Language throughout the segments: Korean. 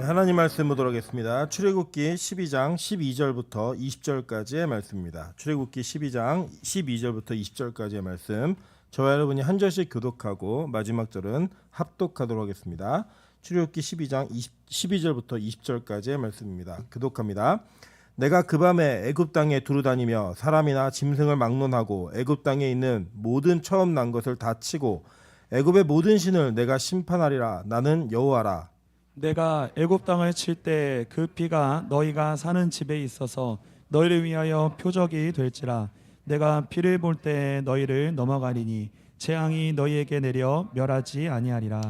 하나님 말씀 보도록 하겠습니다. 출애굽기 12장 12절부터 20절까지의 말씀입니다. 출애굽기 12장 12절부터 20절까지의 말씀. 저와 여러분이 한 절씩 교독하고 마지막 절은 합독하도록 하겠습니다. 출애굽기 12장 12절부터 20절까지의 말씀입니다. 교독합니다. 내가 그 밤에 애굽 땅에 두루 다니며 사람이나 짐승을 막론하고 애굽 땅에 있는 모든 처음 난 것을 다 치고 애굽의 모든 신을 내가 심판하리라. 나는 여호와라. 내가 애굽 땅을 칠 때 그 피가 너희가 사는 집에 있어서 너희를 위하여 표적이 될지라. 내가 피를 볼 때 너희를 넘어가리니 재앙이 너희에게 내려 멸하지 아니하리라.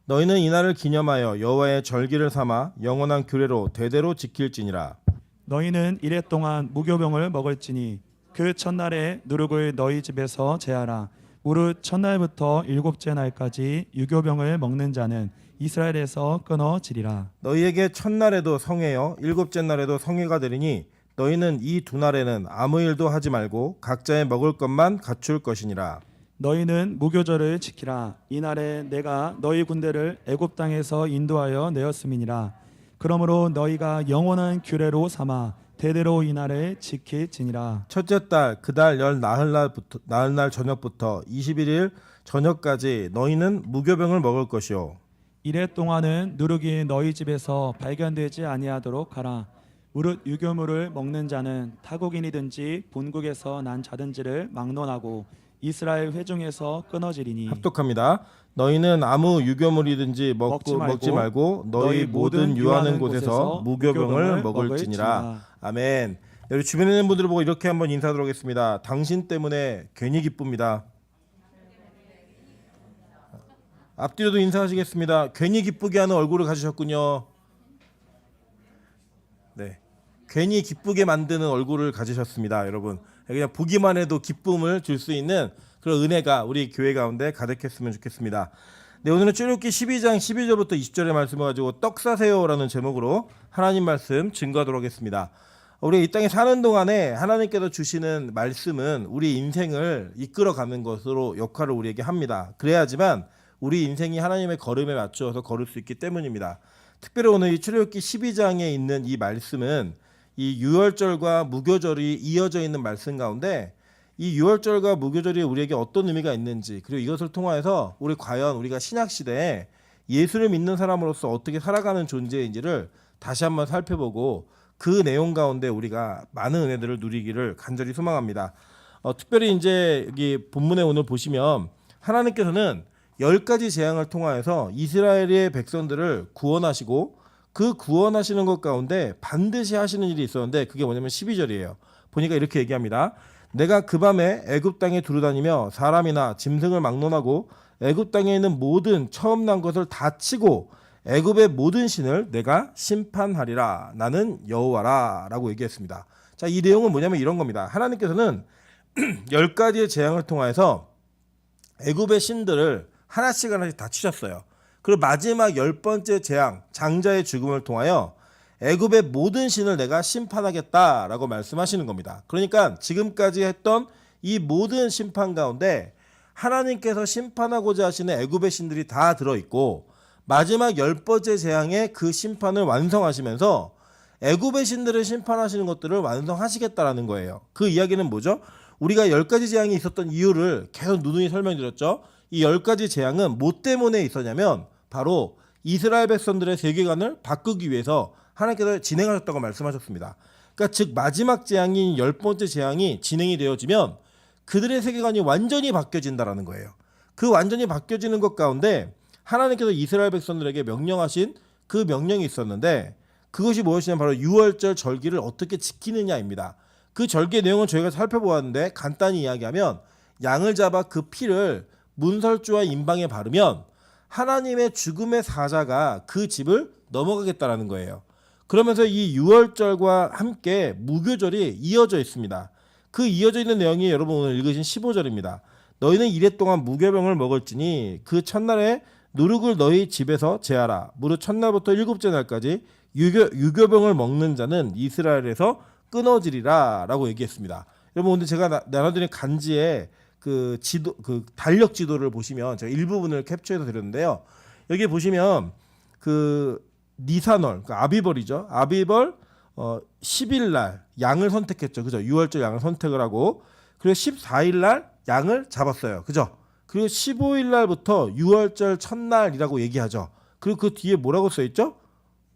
너희는 이날을 기념하여 여호와의 절기를 삼아 영원한 규례로 대대로 지킬지니라. 너희는 이래 동안 무교병을 먹을지니 그 첫날에 누룩을 너희 집에서 제하라. 무릇 첫날부터 일곱째 날까지 유교병을 먹는 자는 이스라엘에서 끊어지리라. 너희에게 첫날에도 성회여 일곱째 날에도 성회가 되리니 너희는 이 두 날에는 아무 일도 하지 말고 각자의 먹을 것만 갖출 것이니라. 너희는 무교절을 지키라. 이날에 내가 너희 군대를 애굽 땅에서 인도하여 내었음이니라. 그러므로 너희가 영원한 규례로 삼아 대대로 이날을 지킬지니라. 첫째 달 그 달 열 나흘날 저녁부터 21일 저녁까지 너희는 무교병을 먹을 것이요. 이래 동안은 누룩이 너희 집에서 발견되지 아니하도록 하라. 무릇 유교물을 먹는 자는 타국인이든지 본국에서 난 자든지를 막론하고 이스라엘 회중에서 끊어지리니. 합독합니다. 너희는 아무 유교물이든지 먹지 말고 너희 모든 유하는 곳에서 무교병을 먹을지니라. 아멘. 여기 주변에 있는 분들을 보고 이렇게 한번 인사하도록 하겠습니다. 당신 때문에 괜히 기쁩니다. 앞뒤로도 인사하시겠습니다. 괜히 기쁘게 하는 얼굴을 가지셨군요. 네, 괜히 기쁘게 만드는 얼굴을 가지셨습니다, 여러분. 그냥 보기만 해도 기쁨을 줄 수 있는 그런 은혜가 우리 교회 가운데 가득했으면 좋겠습니다. 네, 오늘은 출애굽기 12장 12절부터 20절의 말씀을 가지고 떡 사세요라는 제목으로 하나님 말씀 증거하도록 하겠습니다. 우리 이 땅에 사는 동안에 하나님께서 주시는 말씀은 우리 인생을 이끌어가는 것으로 역할을 우리에게 합니다. 그래야지만 우리 인생이 하나님의 걸음에 맞추어서 걸을 수 있기 때문입니다. 특별히 오늘 이 출애굽기 12장에 있는 이 말씀은 이 유월절과 무교절이 이어져 있는 말씀 가운데 이 유월절과 무교절이 우리에게 어떤 의미가 있는지, 그리고 이것을 통해서 과연 우리가 신약 시대에 예수를 믿는 사람으로서 어떻게 살아가는 존재인지를 다시 한번 살펴보고 그 내용 가운데 우리가 많은 은혜들을 누리기를 간절히 소망합니다. 특별히 이제 여기 본문에 오늘 보시면 하나님께서는 10가지 재앙을 통하여서 이스라엘의 백성들을 구원하시고 그 구원하시는 것 가운데 반드시 하시는 일이 있었는데 그게 뭐냐면 12절이에요. 보니까 이렇게 얘기합니다. 내가 그 밤에 애굽 땅에 두루다니며 사람이나 짐승을 막론하고 애굽 땅에 있는 모든 처음 난 것을 다 치고 애굽의 모든 신을 내가 심판하리라. 나는 여호와라 라고 얘기했습니다. 자, 이 내용은 뭐냐면 이런 겁니다. 하나님께서는 10가지의 재앙을 통해서 애굽의 신들을 하나씩 다 치셨어요. 그리고 마지막 10번째 재앙, 장자의 죽음을 통하여 애굽의 모든 신을 내가 심판하겠다라고 말씀하시는 겁니다. 그러니까 지금까지 했던 이 모든 심판 가운데 하나님께서 심판하고자 하시는 애굽의 신들이 다 들어있고 마지막 10번째 재앙에 그 심판을 완성하시면서 애굽의 신들을 심판하시는 것들을 완성하시겠다라는 거예요. 그 이야기는 뭐죠? 우리가 10가지 재앙이 있었던 이유를 계속 누누이 설명드렸죠. 이 10가지 재앙은 뭐 때문에 있었냐면 바로 이스라엘 백성들의 세계관을 바꾸기 위해서 하나님께서 진행하셨다고 말씀하셨습니다. 그러니까 즉 마지막 재앙인 10번째 재앙이 진행이 되어지면 그들의 세계관이 완전히 바뀌어진다라는 거예요. 그 완전히 바뀌어지는 것 가운데 하나님께서 이스라엘 백성들에게 명령하신 그 명령이 있었는데 그것이 무엇이냐면 바로 유월절 절기를 어떻게 지키느냐입니다. 그 절기의 내용은 저희가 살펴보았는데 간단히 이야기하면 양을 잡아 그 피를 문설주와 임방에 바르면 하나님의 죽음의 사자가 그 집을 넘어가겠다라는 거예요. 그러면서 이 유월절과 함께 무교절이 이어져 있습니다. 그 이어져 있는 내용이 여러분 오늘 읽으신 15절입니다. 너희는 이래 동안 무교병을 먹을지니 그 첫날에 누룩을 너희 집에서 제하라. 무릇 첫날부터 일곱째 날까지 유교병을 먹는 자는 이스라엘에서 끊어지리라 라고 얘기했습니다. 여러분 오늘 제가 나눠드린 간지에 그 달력 지도를 보시면 제가 일부분을 캡처해서 드렸는데요. 여기 보시면 그 니산월, 그러니까 아비벌이죠. 아비벌 10일 날 양을 선택했죠. 그죠? 6월절 양을 선택을 하고 그리고 14일 날 양을 잡았어요. 그죠? 그리고 15일 날부터 6월절 첫날이라고 얘기하죠. 그리고 그 뒤에 뭐라고 써 있죠?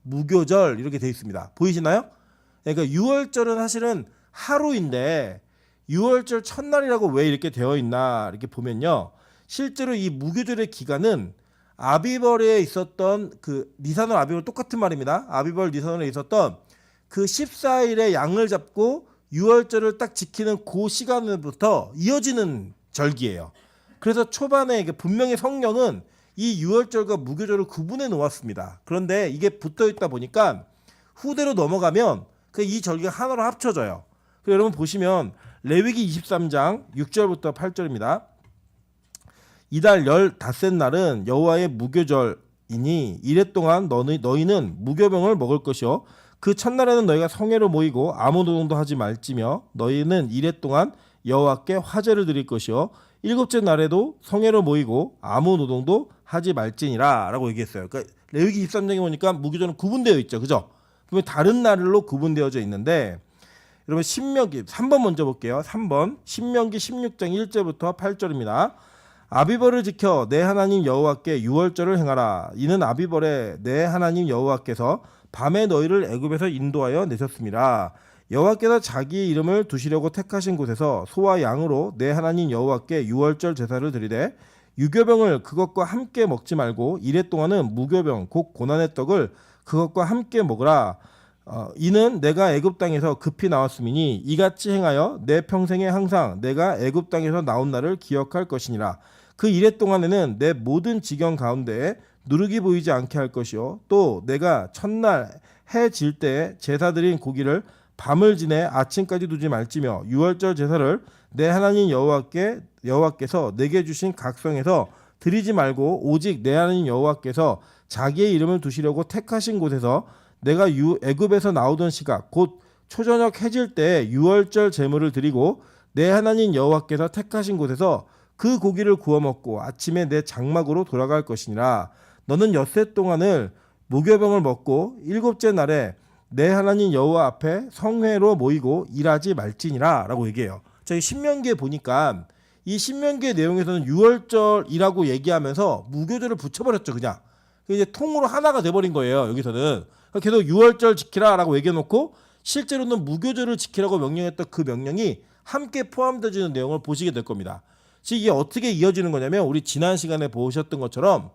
무교절 이렇게 돼 있습니다. 보이시나요? 그러니까 6월절은 사실은 하루인데 6월절 첫날이라고 왜 이렇게 되어 있나 이렇게 보면요. 실제로 이 무교절의 기간은 아비벌에 있었던 그 니산월 아비벌 똑같은 말입니다. 아비벌 니산월에 있었던 그 14일에 양을 잡고 6월절을 딱 지키는 그 시간부터 이어지는 절기예요. 그래서 초반에 이게 분명히 성경은 이 6월절과 무교절을 구분해 놓았습니다. 그런데 이게 붙어 있다 보니까 후대로 넘어가면 이 절기가 하나로 합쳐져요. 여러분 보시면 레위기 23장 6절부터 8절입니다. 이달 15날은 여호와의 무교절이니 이래 동안 너희는 무교병을 먹을 것이요 그 첫날에는 너희가 성회로 모이고 아무 노동도 하지 말지며 너희는 이래 동안 여호와께 화제를 드릴 것이요 일곱째 날에도 성회로 모이고 아무 노동도 하지 말지니라 라고 얘기했어요. 그러니까 레위기 23장에 보니까 무교절은 구분되어 있죠. 그죠? 그러면 다른 날로 구분되어져 있는데 여러분 신명기 3번 먼저 볼게요. 3번 신명기 16장 1절부터 8절입니다. 아비벌을 지켜 내 하나님 여호와께 6월절을 행하라. 이는 아비벌에 내 하나님 여호와께서 밤에 너희를 애굽에서 인도하여 내셨습니다. 여호와께서 자기의 이름을 두시려고 택하신 곳에서 소와 양으로 내 하나님 여호와께 6월절 제사를 드리되 유교병을 그것과 함께 먹지 말고 이래 동안은 무교병 곧 고난의 떡을 그것과 함께 먹으라. 이는 내가 애굽 땅에서 급히 나왔음이니 이같이 행하여 내 평생에 항상 내가 애굽 땅에서 나온 날을 기억할 것이니라. 그 이래 동안에는 내 모든 지경 가운데에 누룩이 보이지 않게 할 것이요 또 내가 첫날 해 질 때에 제사 드린 고기를 밤을 지내 아침까지 두지 말지며 6월절 제사를 내 하나님 여호와께서 내게 주신 각성에서 드리지 말고 오직 내 하나님 여호와께서 자기의 이름을 두시려고 택하신 곳에서 내가 애굽에서 나오던 시각 곧 초저녁 해질 때 6월절 제물을 드리고 내 하나님 여호와께서 택하신 곳에서 그 고기를 구워 먹고 아침에 내 장막으로 돌아갈 것이니라. 너는 엿새 동안을 무교병을 먹고 일곱째 날에 내 하나님 여호와 앞에 성회로 모이고 일하지 말지니라 라고 얘기해요. 저희 신명기에 보니까 이 신명기의 내용에서는 6월절이라고 얘기하면서 무교절을 붙여버렸죠. 그냥 이제 통으로 하나가 돼버린 거예요. 여기서는 계속 6월절 지키라 라고 얘기해놓고 실제로는 무교절을 지키라고 명령했던 그 명령이 함께 포함되어지는 내용을 보시게 될 겁니다. 즉 이게 어떻게 이어지는 거냐면 우리 지난 시간에 보셨던 것처럼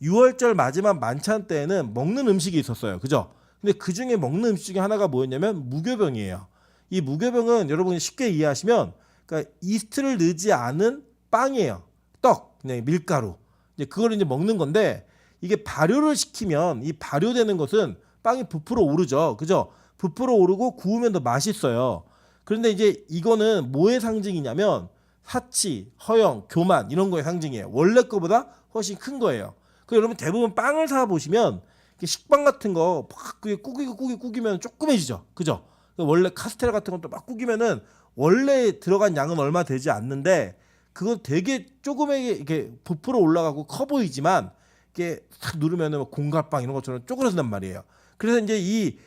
6월절 마지막 만찬 때에는 먹는 음식이 있었어요. 그죠? 근데 그 중에 먹는 음식 중에 하나가 뭐였냐면 무교병이에요. 이 무교병은 여러분이 쉽게 이해하시면 그러니까 이스트를 넣지 않은 빵이에요. 떡, 그냥 밀가루. 이제 그걸 이제 먹는 건데 이게 발효를 시키면 이 발효되는 것은 빵이 부풀어 오르죠. 그죠? 부풀어 오르고 구우면 더 맛있어요. 그런데 이제 이거는 뭐의 상징이냐면 사치, 허영, 교만 이런 거의 상징이에요. 원래 거보다 훨씬 큰 거예요. 그 여러분 대부분 빵을 사 보시면 식빵 같은 거 막 꾸기면 조그매지죠. 그죠? 원래 카스테라 같은 것도 막 꾸기면은 원래 들어간 양은 얼마 되지 않는데 그거 되게 조그맣게 이렇게 부풀어 올라가고 커 보이지만 이게 탁 누르면은 공갈빵 이런 것처럼 쪼그라든단 말이에요. 그래서 이제 이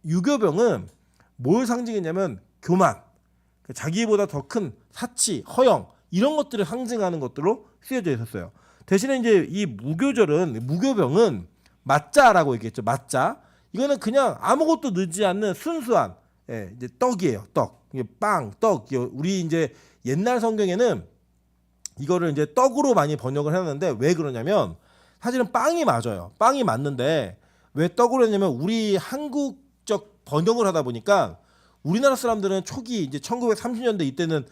유교병은 뭘 상징했냐면 교만, 자기보다 더 큰 사치, 허영 이런 것들을 상징하는 것들로 쓰여져 있었어요. 대신에 이제 이 무교병은 맞자라고 얘기했죠. 맞자. 이거는 그냥 아무것도 넣지 않는 순수한 이제 떡이에요. 떡. 이게 빵, 떡. 우리 이제 옛날 성경에는 이거를 이제 떡으로 많이 번역을 했는데 왜 그러냐면 사실은 빵이 맞아요. 빵이 맞는데 왜 떡으로 했냐면 우리 한국적 번역을 하다 보니까 우리나라 사람들은 초기 이제 1930년대 이때는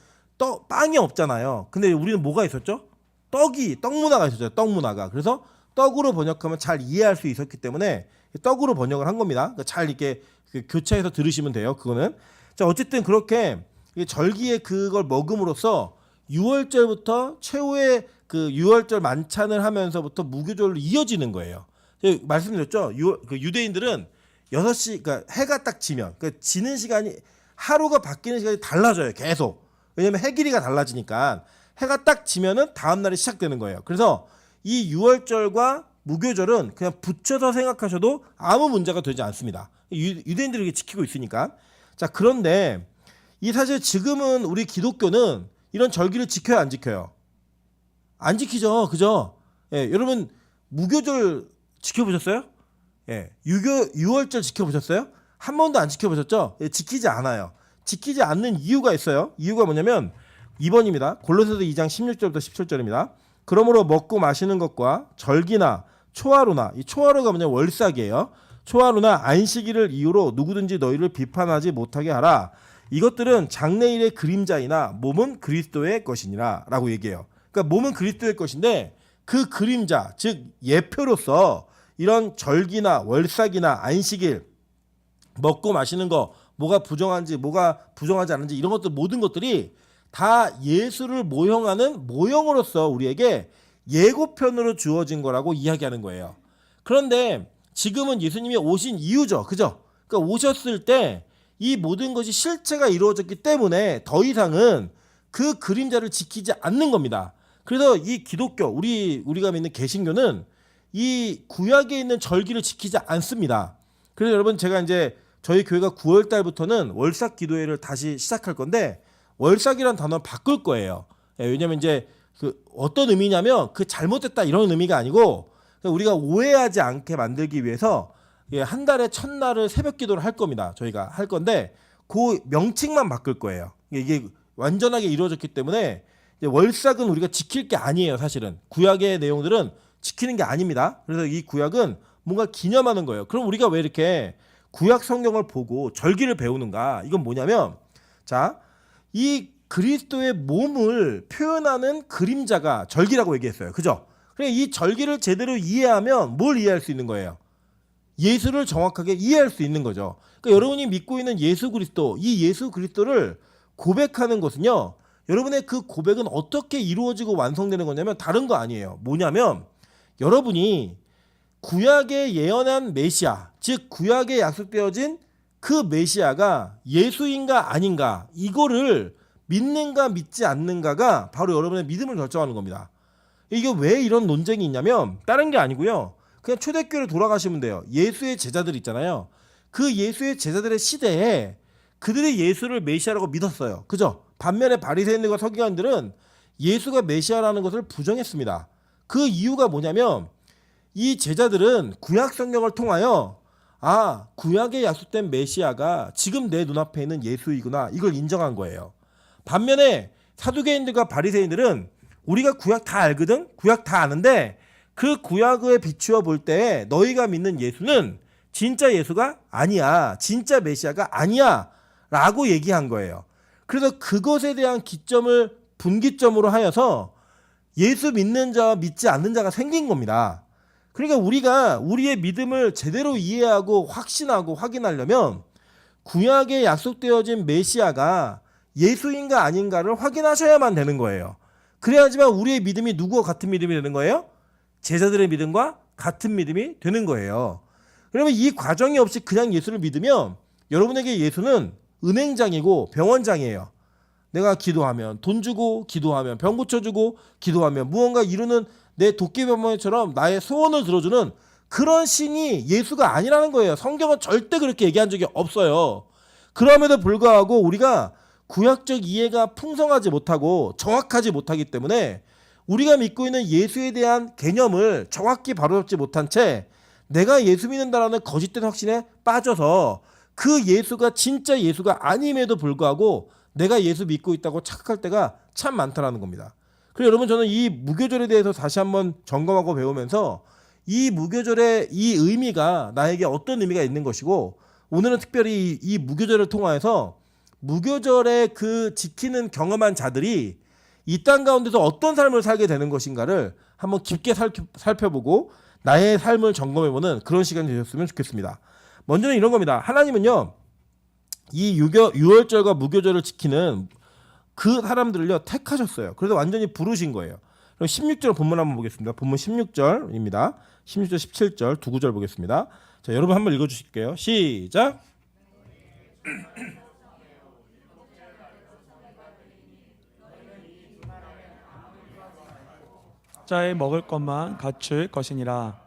빵이 없잖아요. 근데 우리는 뭐가 있었죠? 떡 문화가 있었죠. 떡 문화가. 그래서 떡으로 번역하면 잘 이해할 수 있었기 때문에 떡으로 번역을 한 겁니다. 그러니까 잘 이렇게 교차해서 들으시면 돼요. 그거는. 자, 어쨌든 그렇게 절기에 그걸 먹음으로써 6월절부터 최후의 그 6월절 만찬을 하면서부터 무교절로 이어지는 거예요. 말씀드렸죠. 유대인들은 6시, 그러니까 해가 딱 지면, 그러니까 지는 시간이 하루가 바뀌는 시간이 달라져요. 계속. 왜냐면 해 길이가 달라지니까 해가 딱 지면은 다음 날이 시작되는 거예요. 그래서 이 6월절과 무교절은 그냥 붙여서 생각하셔도 아무 문제가 되지 않습니다. 유대인들이 이렇게 지키고 있으니까. 자, 그런데 이 사실 지금은 우리 기독교는 이런 절기를 지켜요, 안 지켜요? 안 지키죠, 그죠? 예, 여러분 무교절 지켜보셨어요? 예, 유월절 지켜보셨어요? 한 번도 안 지켜보셨죠? 예, 지키지 않아요. 지키지 않는 이유가 있어요. 이유가 뭐냐면 2번입니다. 골로새서 2장 16절부터 17절입니다. 그러므로 먹고 마시는 것과 절기나 초하루나, 이 초하루가 뭐냐, 월삭이에요. 초하루나 안식일을 이유로 누구든지 너희를 비판하지 못하게 하라. 이것들은 장래일의 그림자이나 몸은 그리스도의 것이니라 라고 얘기해요. 그러니까 몸은 그리스도의 것인데 그 그림자, 즉 예표로서 이런 절기나 월삭이나 안식일, 먹고 마시는 거, 뭐가 부정한지 뭐가 부정하지 않은지 이런 것들, 모든 것들이 다 예수를 모형하는 모형으로서 우리에게 예고편으로 주어진 거라고 이야기하는 거예요. 그런데 지금은 예수님이 오신 이유죠, 그죠? 그러니까 오셨을 때 이 모든 것이 실체가 이루어졌기 때문에 더 이상은 그 그림자를 지키지 않는 겁니다. 그래서 이 기독교, 우리가 믿는 개신교는 이 구약에 있는 절기를 지키지 않습니다. 그래서 여러분, 제가 이제 저희 교회가 9월 달부터는 월삭 기도회를 다시 시작할 건데 월삭이라는 단어 바꿀 거예요. 왜냐면 이제 그 어떤 의미냐면 그 잘못됐다 이런 의미가 아니고 우리가 오해하지 않게 만들기 위해서 한 달에 첫날을 새벽 기도를 할 겁니다. 저희가 할 건데 그 명칭만 바꿀 거예요. 이게 완전하게 이루어졌기 때문에 월삭은 우리가 지킬 게 아니에요. 사실은 구약의 내용들은 지키는 게 아닙니다. 그래서 이 구약은 뭔가 기념하는 거예요. 그럼 우리가 왜 이렇게 구약 성경을 보고 절기를 배우는가? 이건 뭐냐면, 자, 이 그리스도의 몸을 표현하는 그림자가 절기라고 얘기했어요. 그죠? 그래, 이 절기를 제대로 이해하면 뭘 이해할 수 있는 거예요? 예수를 정확하게 이해할 수 있는 거죠. 그러니까 여러분이 믿고 있는 예수 그리스도, 이 예수 그리스도를 고백하는 것은요, 여러분의 그 고백은 어떻게 이루어지고 완성되는 거냐면 다른 거 아니에요. 뭐냐면 여러분이 구약에 예언한 메시아, 즉 구약에 약속되어진 그 메시아가 예수인가 아닌가, 이거를 믿는가 믿지 않는가가 바로 여러분의 믿음을 결정하는 겁니다. 이게 왜 이런 논쟁이 있냐면 다른 게 아니고요. 그냥 초대교회로 돌아가시면 돼요. 예수의 제자들 있잖아요. 그 예수의 제자들의 시대에 그들이 예수를 메시아라고 믿었어요. 그죠? 반면에 바리새인들과 서기관들은 예수가 메시아라는 것을 부정했습니다. 그 이유가 뭐냐면 이 제자들은 구약 성경을 통하여 구약에 약속된 메시아가 지금 내 눈앞에 있는 예수이구나, 이걸 인정한 거예요. 반면에 사두개인들과 바리새인들은 우리가 구약 다 알거든? 구약 다 아는데 그 구약에 비추어 볼 때 너희가 믿는 예수는 진짜 예수가 아니야, 진짜 메시아가 아니야 라고 얘기한 거예요. 그래서 그것에 대한 기점을 분기점으로 하여서 예수 믿는 자와 믿지 않는 자가 생긴 겁니다. 그러니까 우리가 우리의 믿음을 제대로 이해하고 확신하고 확인하려면 구약에 약속되어진 메시아가 예수인가 아닌가를 확인하셔야만 되는 거예요. 그래야지만 우리의 믿음이 누구와 같은 믿음이 되는 거예요? 제자들의 믿음과 같은 믿음이 되는 거예요. 그러면 이 과정이 없이 그냥 예수를 믿으면 여러분에게 예수는 은행장이고 병원장이에요. 내가 기도하면 돈 주고, 기도하면 병 고쳐주고, 기도하면 무언가 이루는 내 도깨비방망이처럼 나의 소원을 들어주는 그런 신이 예수가 아니라는 거예요. 성경은 절대 그렇게 얘기한 적이 없어요. 그럼에도 불구하고 우리가 구약적 이해가 풍성하지 못하고 정확하지 못하기 때문에 우리가 믿고 있는 예수에 대한 개념을 정확히 바로잡지 못한 채 내가 예수 믿는다라는 거짓된 확신에 빠져서 그 예수가 진짜 예수가 아님에도 불구하고 내가 예수 믿고 있다고 착각할 때가 참 많다라는 겁니다. 그래서 여러분, 저는 이 무교절에 대해서 다시 한번 점검하고 배우면서 이 무교절의 이 의미가 나에게 어떤 의미가 있는 것이고, 오늘은 특별히 이 무교절을 통하여서 무교절의 그 지키는 경험한 자들이 이 땅 가운데서 어떤 삶을 살게 되는 것인가를 한번 깊게 살펴보고 나의 삶을 점검해보는 그런 시간이 되셨으면 좋겠습니다. 먼저는 이런 겁니다. 하나님은요, 이 유월절과 무교절을 지키는 그 사람들을요 택하셨어요. 그래서 완전히 부르신 거예요. 그럼 16절 본문 한번 보겠습니다. 본문 16절입니다. 16절, 17절 두 구절 보겠습니다. 자, 여러분 한번 읽어주실게요. 시작. 각자의 먹을 것만 갖출 것이니라.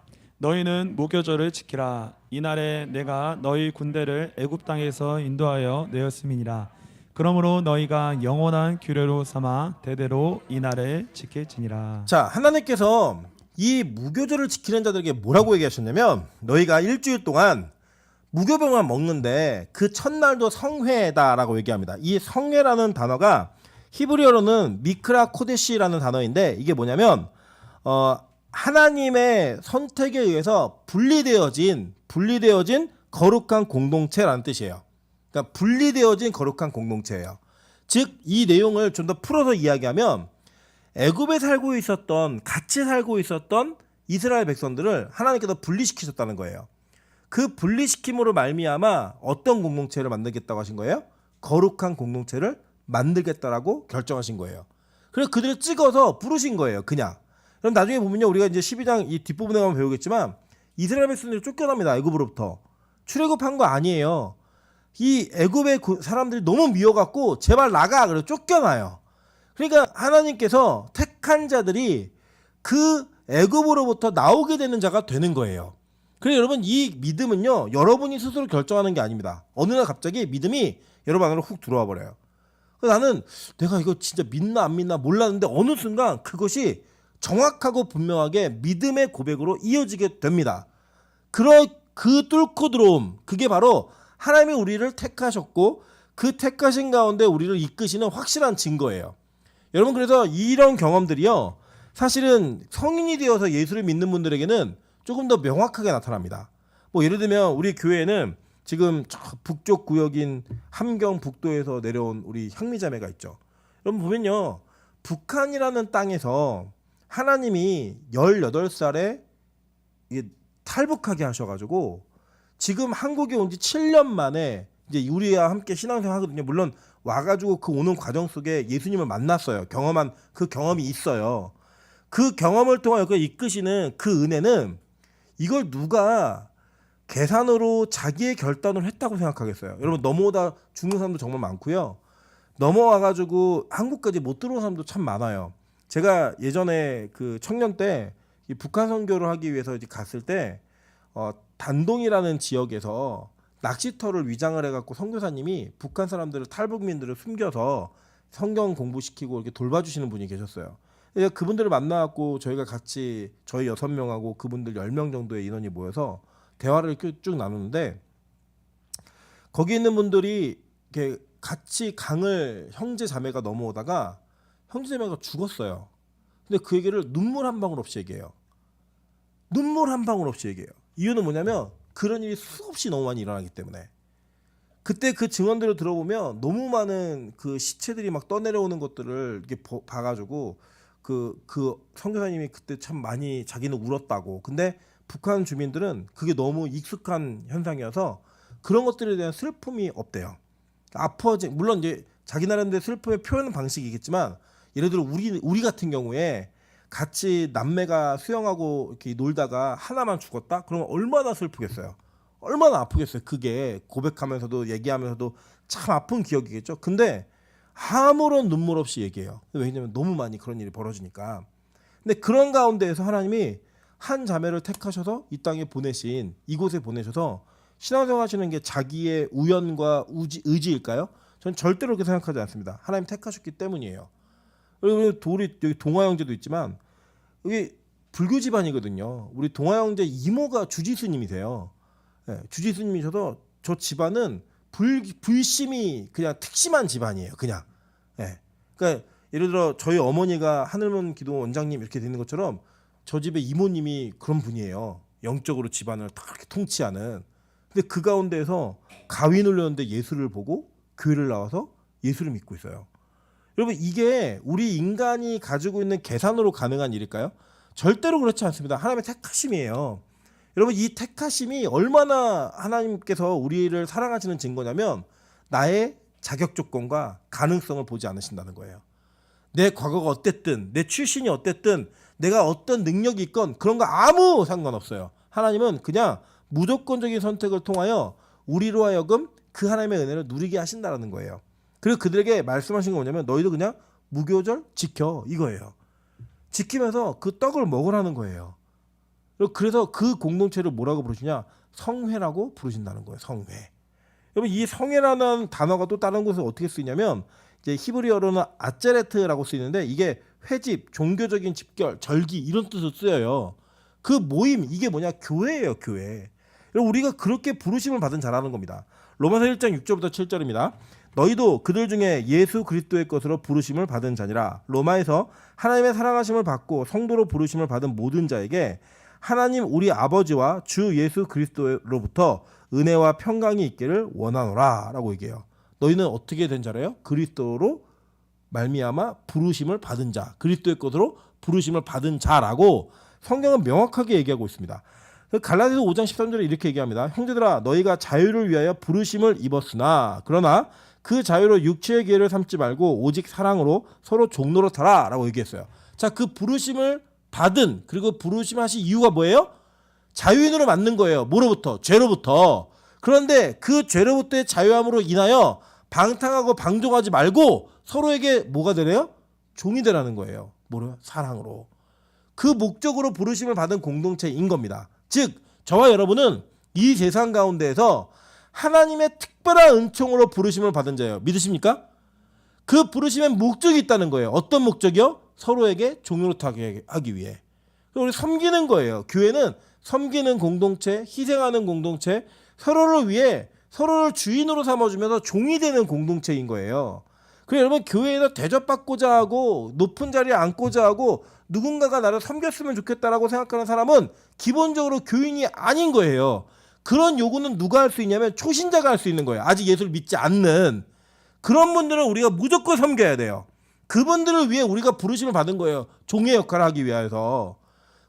너희는 무교절을 지키라. 이날에 내가 너희 군대를 애굽 땅에서 인도하여 내었음이니라. 그러므로 너희가 영원한 규례로 삼아 대대로 이날을 지킬지니라. 자, 하나님께서 이 무교절을 지키는 자들에게 뭐라고 얘기하셨냐면 너희가 일주일 동안 무교병만 먹는데 그 첫날도 성회다라고 얘기합니다. 이 성회라는 단어가 히브리어로는 미크라 코데시라는 단어인데 이게 뭐냐면 하나님의 선택에 의해서 분리되어진 거룩한 공동체라는 뜻이에요. 그러니까 분리되어진 거룩한 공동체예요. 즉 이 내용을 좀 더 풀어서 이야기하면 애굽에 같이 살고 있었던 이스라엘 백성들을 하나님께서 분리시키셨다는 거예요. 그 분리시킴으로 말미암아 어떤 공동체를 만들겠다고 하신 거예요? 거룩한 공동체를 만들겠다라고 결정하신 거예요. 그래서 그들을 찍어서 부르신 거예요. 그냥. 그럼 나중에 보면요, 우리가 이제 12장 이 뒷부분에 가면 배우겠지만 이스라엘 백성들이 쫓겨납니다. 애굽으로부터. 출애굽한 거 아니에요. 이 애굽의 사람들이 너무 미워갖고 제발 나가 그래서 쫓겨나요. 그러니까 하나님께서 택한 자들이 그 애굽으로부터 나오게 되는 자가 되는 거예요. 그래서 여러분 이 믿음은요 여러분이 스스로 결정하는 게 아닙니다. 어느 날 갑자기 믿음이 여러분 안으로 훅 들어와 버려요. 그래서 나는 내가 이거 진짜 믿나 안 믿나 몰랐는데 어느 순간 그것이 정확하고 분명하게 믿음의 고백으로 이어지게 됩니다. 그 뚫고 들어옴, 그게 바로 하나님이 우리를 택하셨고 그 택하신 가운데 우리를 이끄시는 확실한 증거예요. 여러분 그래서 이런 경험들이요 사실은 성인이 되어서 예수를 믿는 분들에게는 조금 더 명확하게 나타납니다. 뭐 예를 들면 우리 교회에는 지금 저 북쪽 구역인 함경 북도에서 내려온 우리 향미자매가 있죠. 여러분 보면요 북한이라는 땅에서 하나님이 18살에 탈북하게 하셔가지고 지금 한국에 온 지 7년 만에 이제 우리와 함께 신앙생활 하거든요. 물론 와가지고 그 오는 과정 속에 예수님을 만났어요. 경험한 그 경험이 있어요. 그 경험을 통하여 그 이끄시는 그 은혜는 이걸 누가 계산으로 자기의 결단을 했다고 생각하겠어요. 여러분 넘어오다 죽는 사람도 정말 많고요. 넘어와가지고 한국까지 못 들어온 사람도 참 많아요. 제가 예전에 그 청년 때 이 북한 선교를 하기 위해서 이제 갔을 때 단동이라는 지역에서 낚시터를 위장을 해갖고 선교사님이 북한 사람들을 탈북민들을 숨겨서 성경 공부시키고 이렇게 돌봐주시는 분이 계셨어요. 그래서 그분들을 만나갖고 저희가 같이 저희 6명하고 그분들 10명 정도의 인원이 모여서 대화를 쭉 나누는데 거기 있는 분들이 이렇게 같이 강을 형제 자매가 넘어오다가 형제 자매가 죽었어요. 근데 그 얘기를 눈물 한 방울 없이 얘기해요. 눈물 한 방울 없이 얘기해요. 이유는 뭐냐면 그런 일이 수없이 너무 많이 일어나기 때문에. 그때 그 증언들을 들어보면 너무 많은 그 시체들이 막 떠내려오는 것들을 이렇게 봐가지고 그 선교사님이 그때 참 많이 자기는 울었다고. 근데 북한 주민들은 그게 너무 익숙한 현상이어서 그런 것들에 대한 슬픔이 없대요. 물론 이제 자기 나름대로 슬픔의 표현 방식이겠지만 예를 들어 우리 같은 경우에 같이 남매가 수영하고 이렇게 놀다가 하나만 죽었다? 그러면 얼마나 슬프겠어요. 얼마나 아프겠어요. 그게 고백하면서도 얘기하면서도 참 아픈 기억이겠죠. 근데 아무런 눈물 없이 얘기해요. 왜냐면 너무 많이 그런 일이 벌어지니까. 근데 그런 가운데에서 하나님이 한 자매를 택하셔서 이 땅에 보내신, 이곳에 보내셔서 신앙생활 하시는 게 자기의 우연과 의지일까요? 전 절대로 그렇게 생각하지 않습니다. 하나님 택하셨기 때문이에요. 그리고 우리 여기 동화 형제도 있지만 여기 불교 집안이거든요. 우리 동화 형제 이모가 주지스님이세요. 네, 주지스님이셔서 저 집안은 불심이 그냥 특심한 집안이에요. 그냥. 네. 그러니까 예를 들어 저희 어머니가 하늘문 기도 원장님 이렇게 되는 것처럼 저 집의 이모님이 그런 분이에요. 영적으로 집안을 다 이렇게 통치하는. 근데 그 가운데에서 가위 눌렸는데 예수를 보고 교회를 나와서 예수를 믿고 있어요. 여러분 이게 우리 인간이 가지고 있는 계산으로 가능한 일일까요? 절대로 그렇지 않습니다. 하나님의 택하심이에요. 여러분 이 택하심이 얼마나 하나님께서 우리를 사랑하시는 증거냐면 나의 자격 조건과 가능성을 보지 않으신다는 거예요. 내 과거가 어땠든 내 출신이 어땠든 내가 어떤 능력이 있건 그런 거 아무 상관없어요. 하나님은 그냥 무조건적인 선택을 통하여 우리로 하여금 그 하나님의 은혜를 누리게 하신다는 거예요. 그리고 그들에게 말씀하신 게 뭐냐면 너희도 그냥 무교절 지켜 이거예요. 지키면서 그 떡을 먹으라는 거예요. 그래서 그 공동체를 뭐라고 부르시냐? 성회라고 부르신다는 거예요. 성회. 여러분 이 성회라는 단어가 또 다른 곳에 어떻게 쓰이냐면 이제 히브리어로는 아체레트라고 쓰이는데 이게 회집, 종교적인 집결, 절기 이런 뜻으로 쓰여요. 그 모임 이게 뭐냐? 교회예요. 교회. 여러분 우리가 그렇게 부르심을 받은 자라는 겁니다. 로마서 1장 6절부터 7절입니다. 너희도 그들 중에 예수 그리스도의 것으로 부르심을 받은 자니라. 로마에서 하나님의 사랑하심을 받고 성도로 부르심을 받은 모든 자에게 하나님 우리 아버지와 주 예수 그리스도로부터 은혜와 평강이 있기를 원하노라 라고 얘기해요. 너희는 어떻게 된 자래요? 그리스도로 말미암아 부르심을 받은 자, 그리스도의 것으로 부르심을 받은 자라고 성경은 명확하게 얘기하고 있습니다. 갈라디아서 5장 13절에 이렇게 얘기합니다. 형제들아 너희가 자유를 위하여 부르심을 입었으나 그러나 그 자유로 육체의 기회를 삼지 말고 오직 사랑으로 서로 종노릇하라 라고 얘기했어요. 자, 그 부르심을 받은 그리고 부르심하신 이유가 뭐예요? 자유인으로 만든 거예요. 뭐로부터? 죄로부터. 그런데 그 죄로부터의 자유함으로 인하여 방탕하고 방종하지 말고 서로에게 뭐가 되래요? 종이 되라는 거예요. 뭐래요? 사랑으로. 그 목적으로 부르심을 받은 공동체인 겁니다. 즉 저와 여러분은 이 세상 가운데에서 하나님의 특별한 은총으로 부르심을 받은 자예요. 믿으십니까? 그 부르심에 목적이 있다는 거예요. 어떤 목적이요? 서로에게 종노릇하게 하기 위해. 우리 섬기는 거예요. 교회는 섬기는 공동체, 희생하는 공동체, 서로를 위해 서로를 주인으로 삼아주면서 종이 되는 공동체인 거예요. 그래서 여러분 교회에서 대접받고자 하고 높은 자리에 앉고자 하고 누군가가 나를 섬겼으면 좋겠다라고 생각하는 사람은 기본적으로 교인이 아닌 거예요. 그런 요구는 누가 할 수 있냐면 초신자가 할 수 있는 거예요. 아직 예수를 믿지 않는 그런 분들은 우리가 무조건 섬겨야 돼요. 그분들을 위해 우리가 부르심을 받은 거예요. 종의 역할을 하기 위해서.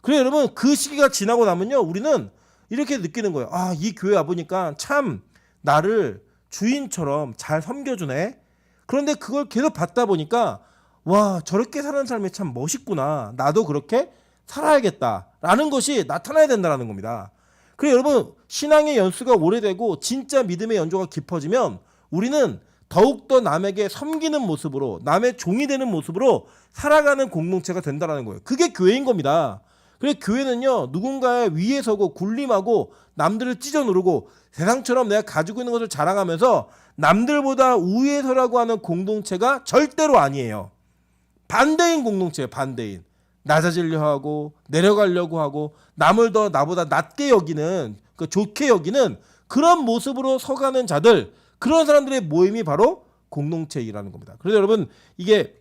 그래서 여러분 그 시기가 지나고 나면요 우리는 이렇게 느끼는 거예요. 아, 이 교회 와보니까 참 나를 주인처럼 잘 섬겨주네. 그런데 그걸 계속 받다 보니까 와, 저렇게 사는 삶이 참 멋있구나. 나도 그렇게 살아야겠다라는 것이 나타나야 된다는 겁니다. 그래서 여러분 신앙의 연수가 오래되고 진짜 믿음의 연조가 깊어지면 우리는 더욱더 남에게 섬기는 모습으로 남의 종이 되는 모습으로 살아가는 공동체가 된다는 거예요. 그게 교회인 겁니다. 그래서 교회는요 누군가의 위에 서고 군림하고 남들을 찢어 누르고 세상처럼 내가 가지고 있는 것을 자랑하면서 남들보다 우위에 서라고 하는 공동체가 절대로 아니에요. 반대인 공동체예요. 반대인. 낮아지려 하고 내려가려고 하고 남을 더 나보다 낮게 여기는 그 좋게 여기는 그런 모습으로 서가는 자들, 그런 사람들의 모임이 바로 공동체이라는 겁니다. 그래서 여러분 이게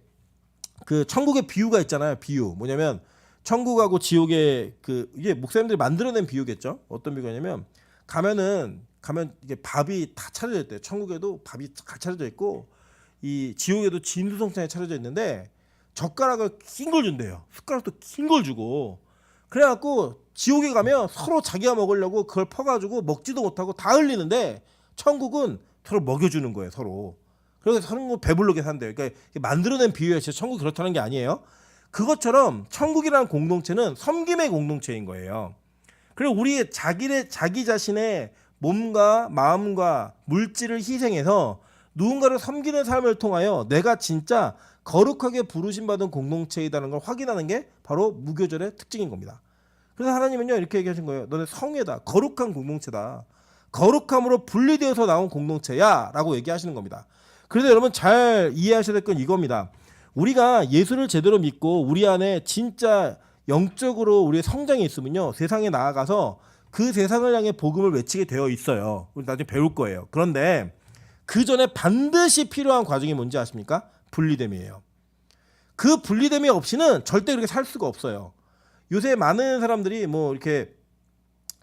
그 천국의 비유가 있잖아요. 비유 뭐냐면 천국하고 지옥의 그 이게 목사님들이 만들어낸 비유겠죠. 어떤 비유냐면 가면 이게 밥이 다 차려져 있대요. 천국에도 밥이 다 차려져 있고 이 지옥에도 진수성찬이 차려져 있는데 젓가락을 긴 걸 준대요. 숟가락도 긴 걸 주고 그래갖고 지옥에 가면 서로 자기가 먹으려고 그걸 퍼가지고 먹지도 못하고 다 흘리는데 천국은 서로 먹여주는 거예요. 서로. 그래서 서로 배부르게 산대요. 그러니까 만들어낸 비유예요. 진짜 천국 그렇다는 게 아니에요. 그것처럼 천국이라는 공동체는 섬김의 공동체인 거예요. 그리고 우리 자기 자신의 몸과 마음과 물질을 희생해서 누군가를 섬기는 삶을 통하여 내가 진짜 거룩하게 부르심받은 공동체이라는 걸 확인하는 게 바로 무교절의 특징인 겁니다. 그래서 하나님은요 이렇게 얘기하신 거예요. 너네 성회다. 거룩한 공동체다. 거룩함으로 분리되어서 나온 공동체야 라고 얘기하시는 겁니다. 그래서 여러분 잘 이해하셔야 될 건 이겁니다. 우리가 예수를 제대로 믿고 우리 안에 진짜 영적으로 우리의 성장이 있으면요 세상에 나아가서 그 세상을 향해 복음을 외치게 되어 있어요. 우리 나중에 배울 거예요. 그런데 그 전에 반드시 필요한 과정이 뭔지 아십니까? 분리됨이에요. 그 분리됨이 없이는 절대 그렇게 살 수가 없어요. 요새 많은 사람들이 뭐 이렇게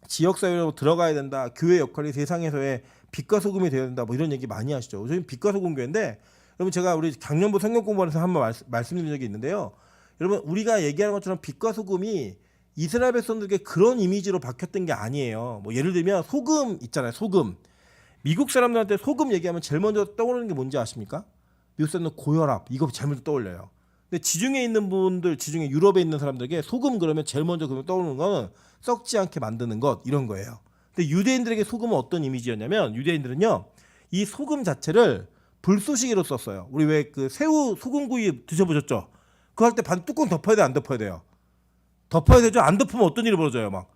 지역사회로 들어가야 된다. 교회 역할이 세상에서의 빛과 소금이 되어야 된다. 뭐 이런 얘기 많이 하시죠. 저희는 빛과 소금 교회인데 여러분 제가 우리 작년부 성경 공부하면서 한번 말씀드린 적이 있는데요. 여러분 우리가 얘기하는 것처럼 빛과 소금이 이스라엘 백성들에게 그런 이미지로 박혔던 게 아니에요. 뭐 예를 들면 소금 있잖아요. 소금. 미국 사람들한테 소금 얘기하면 제일 먼저 떠오르는 게 뭔지 아십니까? 미국 사람들은 고혈압 이거 제일 먼저 떠올려요. 근데 지중해 있는 분들, 지중해 유럽에 있는 사람들에게 소금 그러면 제일 먼저 떠오르는 거는 썩지 않게 만드는 것 이런 거예요. 근데 유대인들에게 소금은 어떤 이미지였냐면 유대인들은요 이 소금 자체를 불쏘시개로 썼어요. 우리 왜 그 새우 소금구이 드셔보셨죠? 그거 할 때 반 뚜껑 덮어야 돼, 안 덮어야 돼요? 덮어야 되죠. 안 덮으면 어떤 일이 벌어져요? 막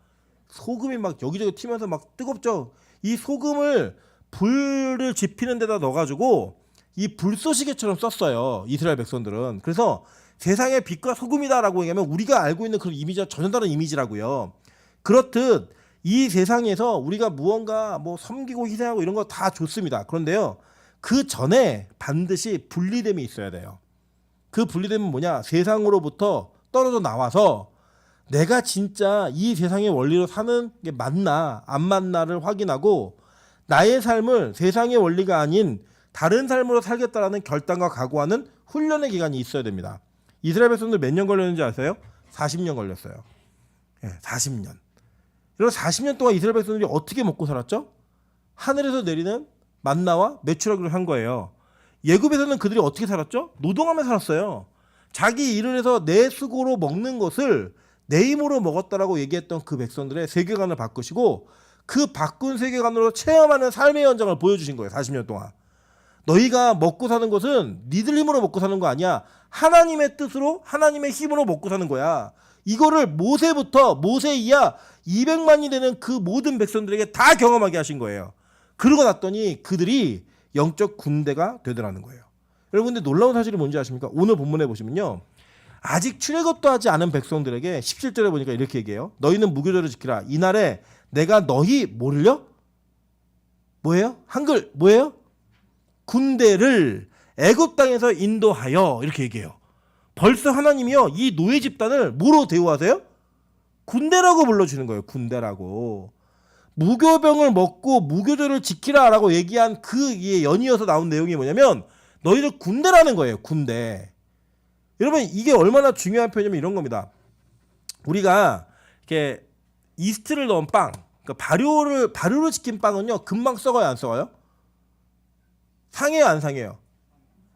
소금이 막 여기저기 튀면서 막 뜨겁죠. 이 소금을 불을 지피는 데다 넣어가지고 이 불쏘시개처럼 썼어요. 이스라엘 백성들은. 그래서 세상의 빛과 소금이다라고 얘기하면 우리가 알고 있는 그런 이미지와 전혀 다른 이미지라고요. 그렇듯 이 세상에서 우리가 무언가 뭐 섬기고 희생하고 이런 거 다 좋습니다. 그런데요, 그 전에 반드시 분리됨이 있어야 돼요. 그 분리됨은 뭐냐? 세상으로부터 떨어져 나와서 내가 진짜 이 세상의 원리로 사는 게 맞나 안 맞나를 확인하고 나의 삶을 세상의 원리가 아닌 다른 삶으로 살겠다라는 결단과 각오하는 훈련의 기간이 있어야 됩니다. 이스라엘 백성들 몇 년 걸렸는지 아세요? 40년 걸렸어요. 40년. 이런 40년 동안 이스라엘 백성들이 어떻게 먹고 살았죠? 하늘에서 내리는 만나와 메추라기를 한 거예요. 예굽에서는 그들이 어떻게 살았죠? 노동하며 살았어요. 자기 일을 해서 내 수고로 먹는 것을 내 힘으로 먹었다라고 얘기했던 그 백성들의 세계관을 바꾸시고 그 바꾼 세계관으로 체험하는 삶의 현장을 보여주신 거예요. 40년 동안. 너희가 먹고 사는 것은 니들 힘으로 먹고 사는 거 아니야. 하나님의 뜻으로 하나님의 힘으로 먹고 사는 거야. 이거를 모세부터 모세 이하 200만이 되는 그 모든 백성들에게 다 경험하게 하신 거예요. 그러고 났더니 그들이 영적 군대가 되더라는 거예요. 여러분들 놀라운 사실이 뭔지 아십니까? 오늘 본문에 보시면요, 아직 출애굽도 하지 않은 백성들에게 17절에 보니까 이렇게 얘기해요. 너희는 무교절을 지키라. 이날에 내가 너희 뭐를요? 뭐예요? 한글 뭐예요? 군대를 애굽 땅에서 인도하여 이렇게 얘기해요. 벌써 하나님이요 이 노예 집단을 뭐로 대우하세요? 군대라고 불러주는 거예요. 군대라고. 무교병을 먹고 무교절을 지키라라고 얘기한 그 연이어서 나온 내용이 뭐냐면 너희들 군대라는 거예요. 군대. 여러분 이게 얼마나 중요한 표현이냐면 이런 겁니다. 우리가 이렇게 이스트를 넣은 빵, 그러니까 발효를 시킨 빵은요 금방 썩어요, 안 썩어요? 상해요, 안 상해요?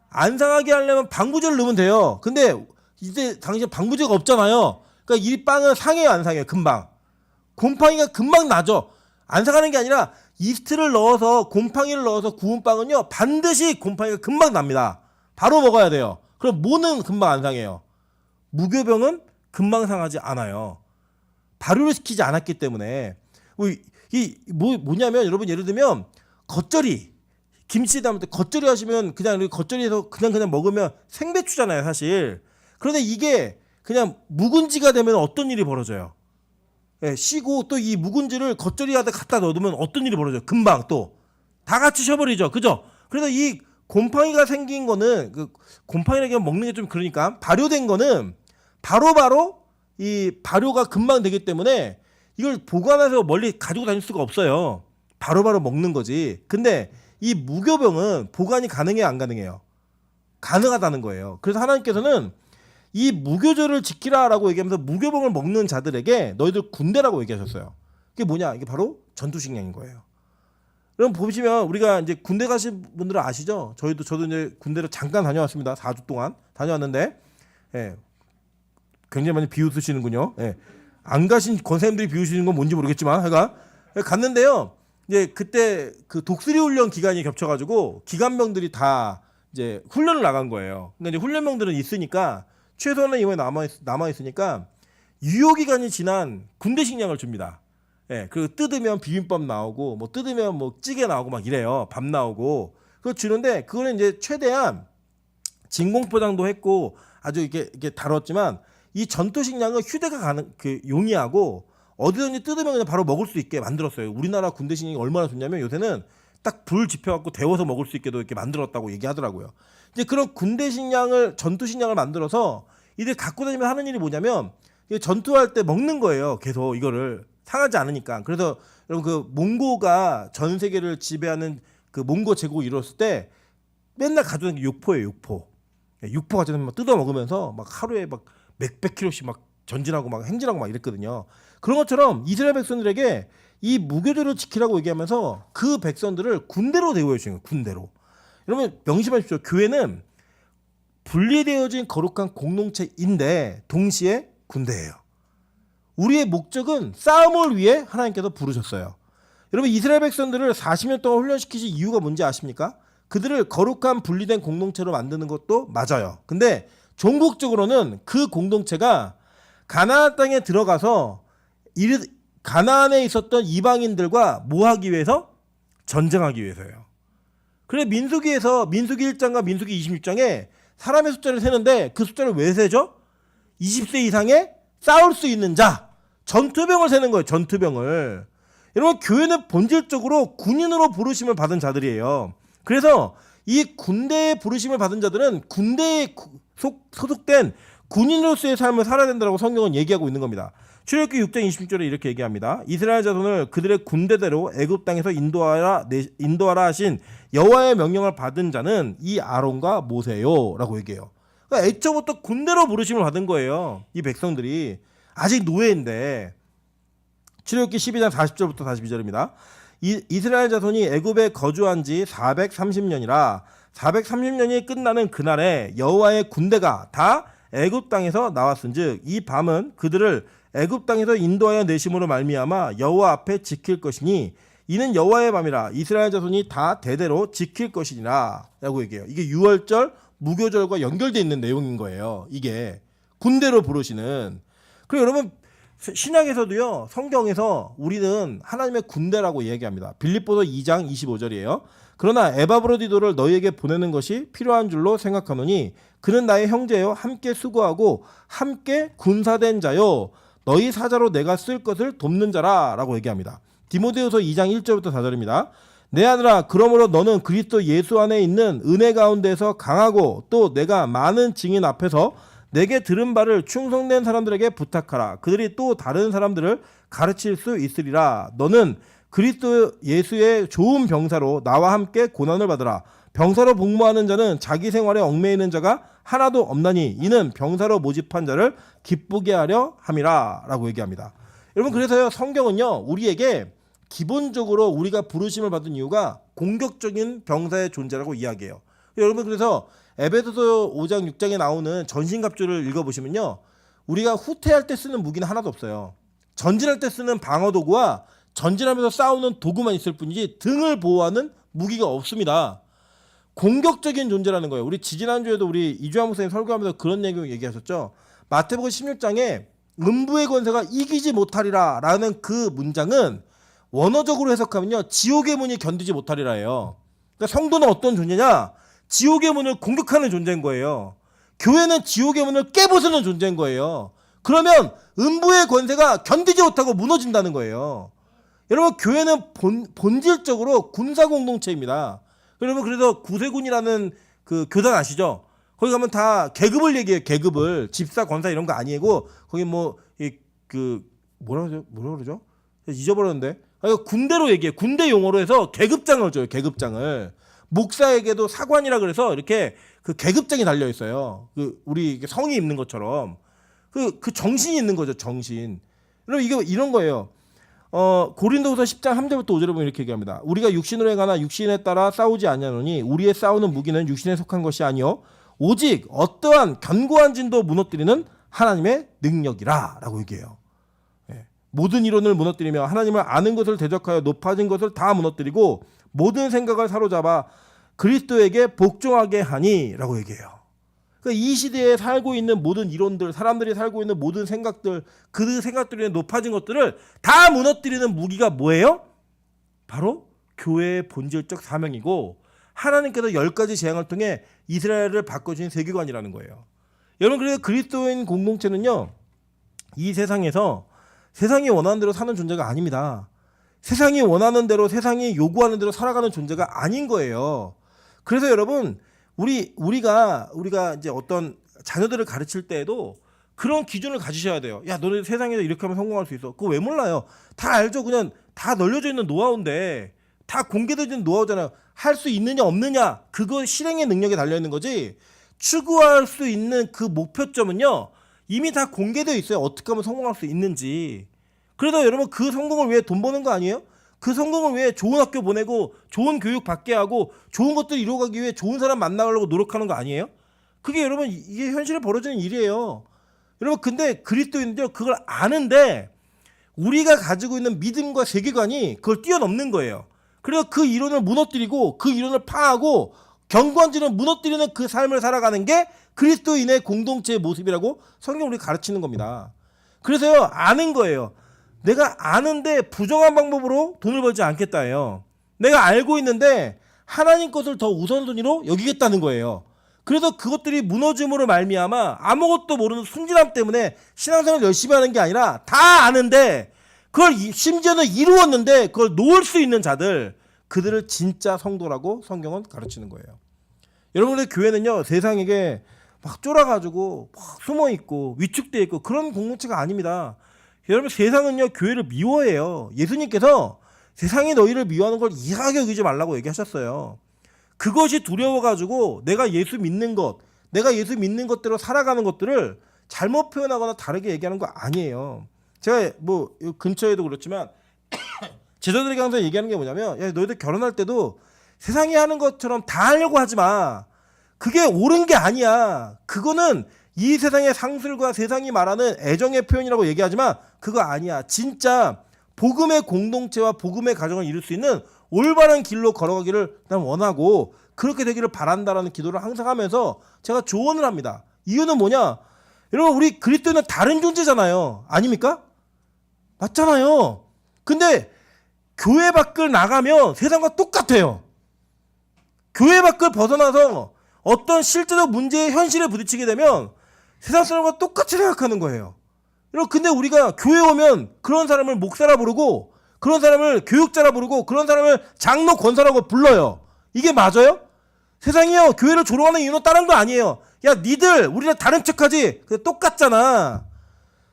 안 상하게 하려면 방부제를 넣으면 돼요. 근데 이때 당시에 방부제가 없잖아요. 그러니까 이 빵은 상해요, 안 상해요? 금방. 곰팡이가 금방 나죠. 안 상하는 게 아니라 이스트를 넣어서 곰팡이를 넣어서 구운 빵은요 반드시 곰팡이가 금방 납니다. 바로 먹어야 돼요. 그럼 뭐는 금방 안 상해요? 무교병은 금방 상하지 않아요. 발효를 시키지 않았기 때문에. 뭐냐면 여러분 예를 들면 겉절이 김치 담을 때 겉절이 하시면 그냥 겉절이에서 그냥 먹으면 생배추잖아요 사실. 그런데 이게 그냥 묵은지가 되면 어떤 일이 벌어져요? 쉬고 또 이 묵은지를 겉절이 하다 갖다 넣으면 어떤 일이 벌어져요? 금방 또 다 같이 쉬어버리죠. 그죠? 그래서 이 곰팡이가 생긴 거는 곰팡이라고 하면 먹는 게 좀 그러니까 발효된 거는 바로바로 이 발효가 금방 되기 때문에 이걸 보관해서 멀리 가지고 다닐 수가 없어요. 바로바로 먹는 거지. 근데 이 무교병은 보관이 가능해요, 안 가능해요? 가능하다는 거예요. 그래서 하나님께서는 이 무교절을 지키라라고 얘기하면서 무교병을 먹는 자들에게 너희들 군대라고 얘기하셨어요. 그게 뭐냐? 이게 바로 전투식량인 거예요. 그럼 보시면 우리가 이제 군대 가신 분들은 아시죠? 저도 이제 군대를 잠깐 다녀왔습니다. 4주 동안 다녀왔는데, 굉장히 많이 비웃으시는군요. 안 가신 권사님들이 비웃으시는 건 뭔지 모르겠지만, 하여간 갔는데요. 이제 그때 그 독수리 훈련 기간이 겹쳐가지고 기관병들이 다 이제 훈련을 나간 거예요. 그러니까 이제 훈련병들은 있으니까 최소한은 이번에 남아 있으니까 유효 기간이 지난 군대 식량을 줍니다. 그리고 뜯으면 비빔밥 나오고 뭐 뜯으면 뭐 찌개 나오고 막 이래요. 밥 나오고 그거 주는데 그거는 이제 최대한 진공포장도 했고 아주 이렇게 다뤘지만 이 전투 식량은 휴대가 용이하고 어디든지 뜯으면 그냥 바로 먹을 수 있게 만들었어요. 우리나라 군대 식량이 얼마나 좋냐면 요새는 딱 불 지펴갖고 데워서 먹을 수 있게도 이렇게 만들었다고 얘기하더라고요. 이제 그런 군대 식량을 전투 식량을 만들어서 이들 갖고 다니면 하는 일이 뭐냐면 전투할 때 먹는 거예요. 계속 이거를 상하지 않으니까. 그래서 여러분 그 몽고가 전 세계를 지배하는 그 몽고 제국을 이뤘을 때 맨날 가져다니는 게 육포예요. 육포 가져다니면 막 뜯어 먹으면서 막 하루에 막 몇백 킬로씩 막 전진하고 막 행진하고 막 이랬거든요. 그런 것처럼 이스라엘 백성들에게 이 무교절을 지키라고 얘기하면서 그 백성들을 군대로 대우해 주신 거예요. 군대로. 여러분 명심하십시오. 교회는 분리되어진 거룩한 공동체인데 동시에 군대예요. 우리의 목적은 싸움을 위해 하나님께서 부르셨어요. 여러분 이스라엘 백성들을 40년 동안 훈련시키신 이유가 뭔지 아십니까? 그들을 거룩한 분리된 공동체로 만드는 것도 맞아요. 근데 종국적으로는 그 공동체가 가나안 땅에 들어가서 가나안에 있었던 이방인들과 뭐 하기 위해서? 전쟁하기 위해서예요. 그래 민수기에서 민수기 1장과 민수기 26장에 사람의 숫자를 세는데 그 숫자를 왜 세죠? 20세 이상의 싸울 수 있는 자, 전투병을 세는 거예요. 전투병을. 여러분 교회는 본질적으로 군인으로 부르심을 받은 자들이에요. 그래서 이 군대에 부르심을 받은 자들은 군대에 소속된 군인으로서의 삶을 살아야 된다고 성경은 얘기하고 있는 겁니다. 출애굽기 6장 26절에 이렇게 얘기합니다. 이스라엘 자손을 그들의 군대대로 애굽 땅에서 인도하라 하신 여호와의 명령을 받은 자는 이 아론과 모세요라고 얘기해요. 그러니까 애초부터 군대로 부르심을 받은 거예요. 이 백성들이 아직 노예인데. 출애굽기 12장 40절부터 42절입니다. 이스라엘 자손이 애굽에 거주한 지 430년이라 430년이 끝나는 그날에 여호와의 군대가 다 애굽 땅에서 나왔은즉 이 밤은 그들을 애굽 땅에서 인도하여 내심으로 말미암아 여호와 앞에 지킬 것이니 이는 여호와의 밤이라 이스라엘 자손이 다 대대로 지킬 것이니라 라고 얘기해요. 이게 유월절 무교절과 연결되어 있는 내용인 거예요. 이게 군대로 부르시는. 그리고 여러분 신약에서도요, 성경에서 우리는 하나님의 군대라고 얘기합니다. 빌립보서 2장 25절이에요. 그러나 에바브로디도를 너희에게 보내는 것이 필요한 줄로 생각하노니 그는 나의 형제요 함께 수고하고 함께 군사된 자요 너희 사자로 내가 쓸 것을 돕는 자라 라고 얘기합니다. 디모데후서 2장 1절부터 4절입니다. 내 아들아 그러므로 너는 그리스도 예수 안에 있는 은혜 가운데서 강하고 또 내가 많은 증인 앞에서 내게 들은 바를 충성된 사람들에게 부탁하라. 그들이 또 다른 사람들을 가르칠 수 있으리라. 너는 그리스도 예수의 좋은 병사로 나와 함께 고난을 받으라. 병사로 복무하는 자는 자기 생활에 얽매이는 자가 하나도 없나니 이는 병사로 모집한 자를 기쁘게 하려 함이라 라고 얘기합니다. 여러분 그래서요 성경은요 우리에게 기본적으로 우리가 부르심을 받은 이유가 공격적인 병사의 존재라고 이야기해요. 여러분 그래서 에베소서 5장 6장에 나오는 전신갑주를 읽어보시면요 우리가 후퇴할 때 쓰는 무기는 하나도 없어요. 전진할 때 쓰는 방어도구와 전진하면서 싸우는 도구만 있을 뿐이지 등을 보호하는 무기가 없습니다. 공격적인 존재라는 거예요. 우리 지지난주에도 우리 이주환 목사님 설교하면서 그런 내용 얘기하셨죠. 마태복음 16장에 음부의 권세가 이기지 못하리라 라는 그 문장은 원어적으로 해석하면요 지옥의 문이 견디지 못하리라예요. 그러니까 성도는 어떤 존재냐? 지옥의 문을 공격하는 존재인 거예요. 교회는 지옥의 문을 깨부수는 존재인 거예요. 그러면 음부의 권세가 견디지 못하고 무너진다는 거예요. 여러분 교회는 본질적으로 군사 공동체입니다. 여러분 그래서 구세군이라는 그 교단 아시죠? 거기 가면 다 계급을 얘기해요. 계급을 집사 권사 이런 거 아니고 거기 뭐 그 뭐라 그러죠? 잊어버렸는데 군대로 얘기해. 군대 용어로 해서 계급장을 줘요. 계급장을. 목사에게도 사관이라 그래서 이렇게 그 계급장이 달려 있어요. 그 우리 성이 있는 것처럼 그 정신이 있는 거죠. 정신. 여러분 이게 이런 거예요. 고린도후서 10장 3절부터 5절에 보면 이렇게 얘기합니다. 우리가 육신으로 행하나 육신에 따라 싸우지 아니하노니 우리의 싸우는 무기는 육신에 속한 것이 아니요 오직 어떠한 견고한 진도 무너뜨리는 하나님의 능력이라 라고 얘기해요. 모든 이론을 무너뜨리며 하나님을 아는 것을 대적하여 높아진 것을 다 무너뜨리고 모든 생각을 사로잡아 그리스도에게 복종하게 하니 라고 얘기해요. 그러니까 이 시대에 살고 있는 모든 이론들, 사람들이 살고 있는 모든 생각들, 그 생각들에 높아진 것들을 다 무너뜨리는 무기가 뭐예요? 바로 교회의 본질적 사명이고 하나님께서 10가지 재앙을 통해 이스라엘을 바꿔주신 세계관이라는 거예요. 여러분 그래서 그리스도인 공동체는요 이 세상에서 세상이 원하는 대로 사는 존재가 아닙니다. 세상이 원하는 대로 세상이 요구하는 대로 살아가는 존재가 아닌 거예요. 그래서 여러분 우리가 이제 어떤 자녀들을 가르칠 때에도 그런 기준을 가지셔야 돼요. 야 너네 세상에서 이렇게 하면 성공할 수 있어. 그거 왜 몰라요? 다 알죠. 그냥 다 널려져 있는 노하우인데 다 공개되어 있는 노하우잖아요. 할 수 있느냐 없느냐 그거 실행의 능력에 달려있는 거지 추구할 수 있는 그 목표점은요 이미 다 공개되어 있어요. 어떻게 하면 성공할 수 있는지. 그래도 여러분 그 성공을 위해 돈 버는 거 아니에요? 그 성공을 위해 좋은 학교 보내고 좋은 교육 받게 하고 좋은 것들 이루어가기 위해 좋은 사람 만나려고 노력하는 거 아니에요? 그게 여러분 이게 현실에 벌어지는 일이에요. 여러분 근데 그리스도인들은 그걸 아는데 우리가 가지고 있는 믿음과 세계관이 그걸 뛰어넘는 거예요. 그래서 그 이론을 무너뜨리고 그 이론을 파하고 견고한 진을 무너뜨리는 그 삶을 살아가는 게 그리스도인의 공동체의 모습이라고 성경 우리 가르치는 겁니다. 그래서요 아는 거예요. 내가 아는데 부정한 방법으로 돈을 벌지 않겠다예요. 내가 알고 있는데 하나님 것을 더 우선순위로 여기겠다는 거예요. 그래서 그것들이 무너짐으로 말미암아 아무것도 모르는 순진함 때문에 신앙생활을 열심히 하는 게 아니라 다 아는데 그걸 심지어는 이루었는데 그걸 놓을 수 있는 자들, 그들을 진짜 성도라고 성경은 가르치는 거예요. 여러분의 교회는요, 세상에게 막 쫄아가지고 막 숨어있고 위축되어 있고 그런 공동체가 아닙니다. 여러분, 세상은요 교회를 미워해요. 예수님께서 세상이 너희를 미워하는 걸 이상하게 여기지 말라고 얘기하셨어요. 그것이 두려워가지고 내가 예수 믿는 것, 내가 예수 믿는 것대로 살아가는 것들을 잘못 표현하거나 다르게 얘기하는 거 아니에요. 제가 뭐 근처에도 그렇지만 제자들에게 항상 얘기하는 게 뭐냐면, 야, 너희들 결혼할 때도 세상이 하는 것처럼 다 하려고 하지 마. 그게 옳은 게 아니야. 그거는 이 세상의 상술과 세상이 말하는 애정의 표현이라고 얘기하지만 그거 아니야. 진짜 복음의 공동체와 복음의 가정을 이룰 수 있는 올바른 길로 걸어가기를 난 원하고 그렇게 되기를 바란다라는 기도를 항상 하면서 제가 조언을 합니다. 이유는 뭐냐? 여러분, 우리 그리스도인은 다른 존재잖아요. 아닙니까? 맞잖아요. 근데 교회 밖을 나가면 세상과 똑같아요. 교회 밖을 벗어나서 어떤 실제적 문제의 현실에 부딪히게 되면 세상 사람과 똑같이 생각하는 거예요. 여러분, 근데 우리가 교회 오면 그런 사람을 목사라 부르고 그런 사람을 교육자라 부르고 그런 사람을 장로 권사라고 불러요. 이게 맞아요? 세상이요, 교회를 조롱하는 이유는 다른 거 아니에요. 야, 니들 우리랑 다른 척하지. 근데 똑같잖아.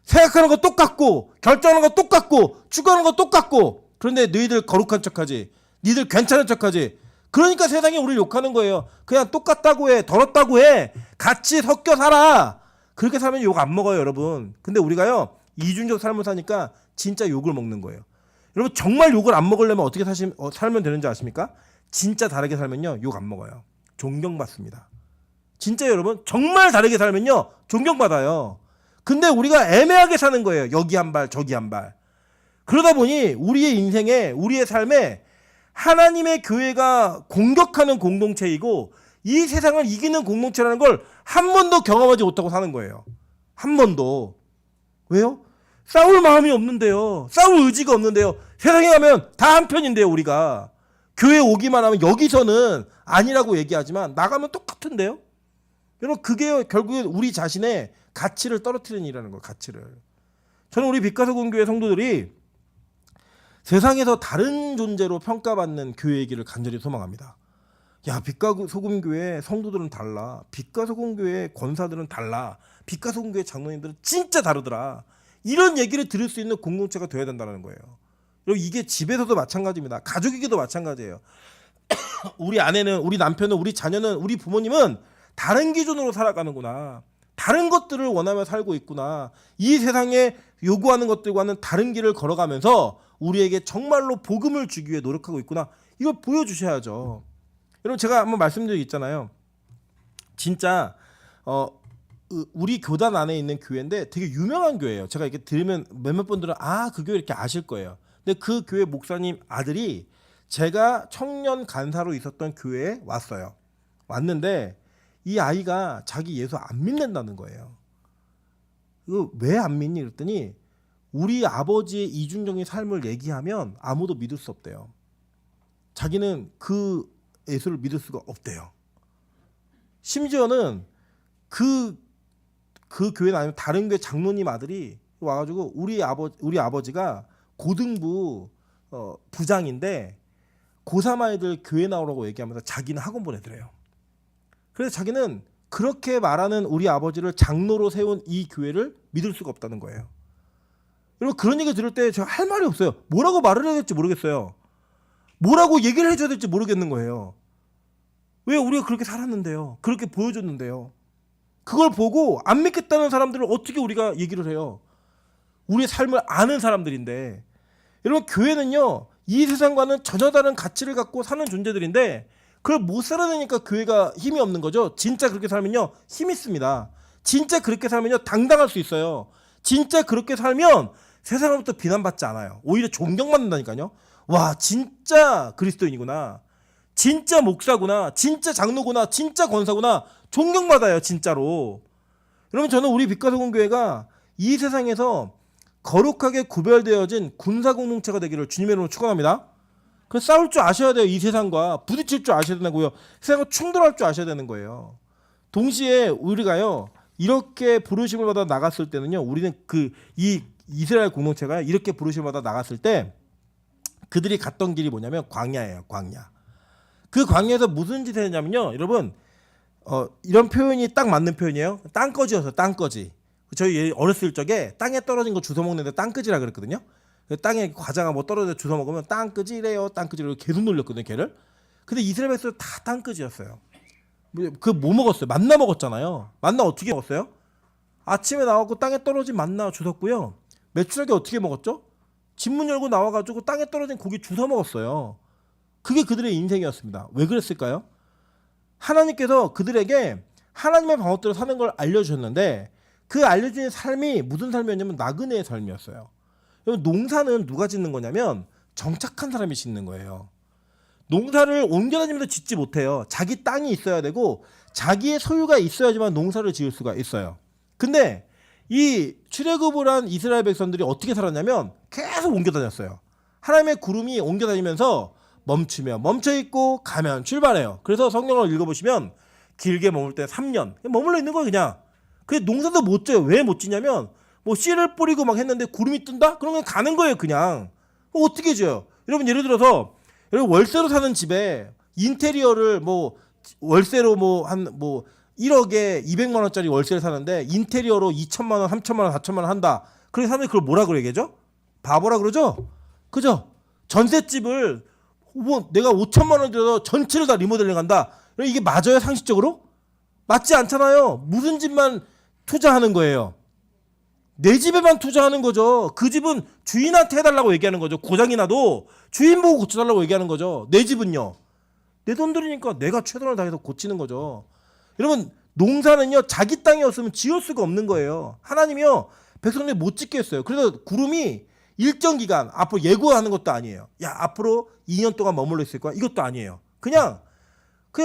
생각하는 거 똑같고 결정하는 거 똑같고 추구하는 거 똑같고, 그런데 너희들 거룩한 척하지. 니들 괜찮은 척하지. 그러니까 세상이 우리를 욕하는 거예요. 그냥 똑같다고 해, 더럽다고 해, 같이 섞여 살아. 그렇게 살면 욕 안 먹어요, 여러분. 근데 우리가요 이중적 삶을 사니까 진짜 욕을 먹는 거예요. 여러분, 정말 욕을 안 먹으려면 어떻게 살면 되는지 아십니까? 진짜 다르게 살면요 욕 안 먹어요. 존경받습니다. 진짜 여러분, 정말 다르게 살면요 존경받아요. 근데 우리가 애매하게 사는 거예요. 여기 한 발 저기 한 발. 그러다 보니 우리의 인생에, 우리의 삶에 하나님의 교회가 공격하는 공동체이고 이 세상을 이기는 공동체라는 걸 한 번도 경험하지 못하고 사는 거예요. 한 번도. 왜요? 싸울 마음이 없는데요. 싸울 의지가 없는데요. 세상에 가면 다 한편인데요, 우리가. 교회 오기만 하면 여기서는 아니라고 얘기하지만 나가면 똑같은데요. 여러분, 그게 결국에 우리 자신의 가치를 떨어뜨리는 일이라는 거예요. 가치를. 저는 우리 빛가서금교회 성도들이 세상에서 다른 존재로 평가받는 교회이기를 간절히 소망합니다. 야, 빛가소금교회 성도들은 달라. 빛가소금교회 권사들은 달라. 빛가소금교회 장로님들은 진짜 다르더라. 이런 얘기를 들을 수 있는 공동체가 되어야 된다는 거예요. 여러분, 이게 집에서도 마찬가지입니다. 가족에게도 마찬가지예요. 우리 아내는, 우리 남편은, 우리 자녀는, 우리 부모님은 다른 기준으로 살아가는구나. 다른 것들을 원하며 살고 있구나. 이 세상에 요구하는 것들과는 다른 길을 걸어가면서 우리에게 정말로 복음을 주기 위해 노력하고 있구나. 이걸 보여주셔야죠. 여러분, 제가 한번 말씀드린 적 있잖아요. 진짜 우리 교단 안에 있는 교회인데 되게 유명한 교회예요. 제가 이렇게 들으면 몇몇 분들은 그 교회 이렇게 아실 거예요. 근데 그 교회 목사님 아들이 제가 청년 간사로 있었던 교회에 왔어요. 왔는데 이 아이가 자기 예수 안 믿는다는 거예요. 이거 왜 안 믿니? 그랬더니 우리 아버지의 이중적인 삶을 얘기하면 아무도 믿을 수 없대요. 자기는 그 예수를 믿을 수가 없대요. 심지어는 그 교회는 아니면 다른 교회 장로님 아들이 와가지고 우리 아버지가 고등부 부장인데 고3 아이들 교회 나오라고 얘기하면서 자기는 학원 보내더래요. 그래서 자기는 그렇게 말하는 우리 아버지를 장로로 세운 이 교회를 믿을 수가 없다는 거예요. 여러분, 그런 얘기 들을 때 제가 할 말이 없어요. 뭐라고 말을 해야 될지 모르겠어요. 뭐라고 얘기를 해줘야 될지 모르겠는 거예요. 왜? 우리가 그렇게 살았는데요. 그렇게 보여줬는데요. 그걸 보고 안 믿겠다는 사람들을 어떻게 우리가 얘기를 해요? 우리의 삶을 아는 사람들인데. 여러분, 교회는요 이 세상과는 전혀 다른 가치를 갖고 사는 존재들인데 그걸 못 살아내니까 교회가 힘이 없는 거죠. 진짜 그렇게 살면요 힘 있습니다. 진짜 그렇게 살면요 당당할 수 있어요. 진짜 그렇게 살면 세상으로부터 비난받지 않아요. 오히려 존경받는다니까요. 와, 진짜 그리스도인이구나, 진짜 목사구나, 진짜 장로구나, 진짜 권사구나, 존경받아요, 진짜로. 여러분, 저는 우리 빛가소금교회가 이 세상에서 거룩하게 구별되어진 군사 공동체가 되기를 주님의 이름으로 축원합니다. 그 싸울 줄 아셔야 돼요. 이 세상과 부딪힐 줄 아셔야 되고요. 세상과 충돌할 줄 아셔야 되는 거예요. 동시에 우리가요 이렇게 부르심을 받아 나갔을 때는요, 우리는 이 이스라엘 공동체가 이렇게 부르심을 받아 나갔을 때 그들이 갔던 길이 뭐냐면 광야예요. 광야. 그 광야에서 무슨 짓을 했냐면요, 여러분 이런 표현이 딱 맞는 표현이에요. 땅거지였어요. 땅거지. 저희 어렸을 적에 땅에 떨어진 거 주워 먹는데 땅끄지라 그랬거든요. 땅에 과자가 뭐 떨어져 주워 먹으면 땅끄지래요. 땅끄지를 계속 놀렸거든요, 걔를. 근데 이스라엘 백성은 다 땅끄지였어요. 그 뭐 먹었어요? 만나 먹었잖아요. 만나 어떻게 먹었어요? 아침에 나와고 땅에 떨어진 만나 주웠고요. 매출하게 어떻게 먹었죠? 집 문 열고 나와가지고 땅에 떨어진 고기 주워 먹었어요. 그게 그들의 인생이었습니다. 왜 그랬을까요? 하나님께서 그들에게 하나님의 방법대로 사는 걸 알려주셨는데 그 알려주신 삶이 무슨 삶이었냐면 나그네의 삶이었어요. 농사는 누가 짓는 거냐면 정착한 사람이 짓는 거예요. 농사를 옮겨다니면서 짓지 못해요. 자기 땅이 있어야 되고 자기의 소유가 있어야지만 농사를 지을 수가 있어요. 근데 이 출애굽을 한 이스라엘 백성들이 어떻게 살았냐면 계속 옮겨다녔어요. 하나님의 구름이 옮겨다니면서 멈추면 멈춰있고 가면 출발해요. 그래서 성경을 읽어보시면 길게 머물 때 3년 머물러 있는 거예요. 그냥. 그 농사도 못 져요. 왜 못 지냐면 뭐 씨를 뿌리고 막 했는데 구름이 뜬다? 그러면 가는 거예요. 그냥. 어떻게 지어요? 여러분 예를 들어서 여러분 월세로 사는 집에 인테리어를 뭐 월세로 한 1억에 200만 원짜리 월세를 사는데 인테리어로 2천만 원, 3천만 원, 4천만 원 한다. 그래서 사람들이 그걸 뭐라고 얘기하죠? 바보라 그러죠? 그죠? 전셋집을 내가 5천만 원 들여서 전체를 다 리모델링 한다. 이게 맞아요? 상식적으로? 맞지 않잖아요. 무슨 집만 투자하는 거예요? 내 집에만 투자하는 거죠. 그 집은 주인한테 해달라고 얘기하는 거죠. 고장이 나도 주인 보고 고쳐달라고 얘기하는 거죠. 내 집은요. 내 돈 들이니까 내가 최선을 다해서 고치는 거죠. 여러분 농사는요 자기 땅이었으면 지을 수가 없는 거예요. 하나님이요 백성들 못 짓게 했어요. 그래서 구름이 일정 기간 앞으로 예고하는 것도 아니에요. 야 앞으로 2년 동안 머물러 있을 거야. 이것도 아니에요. 그냥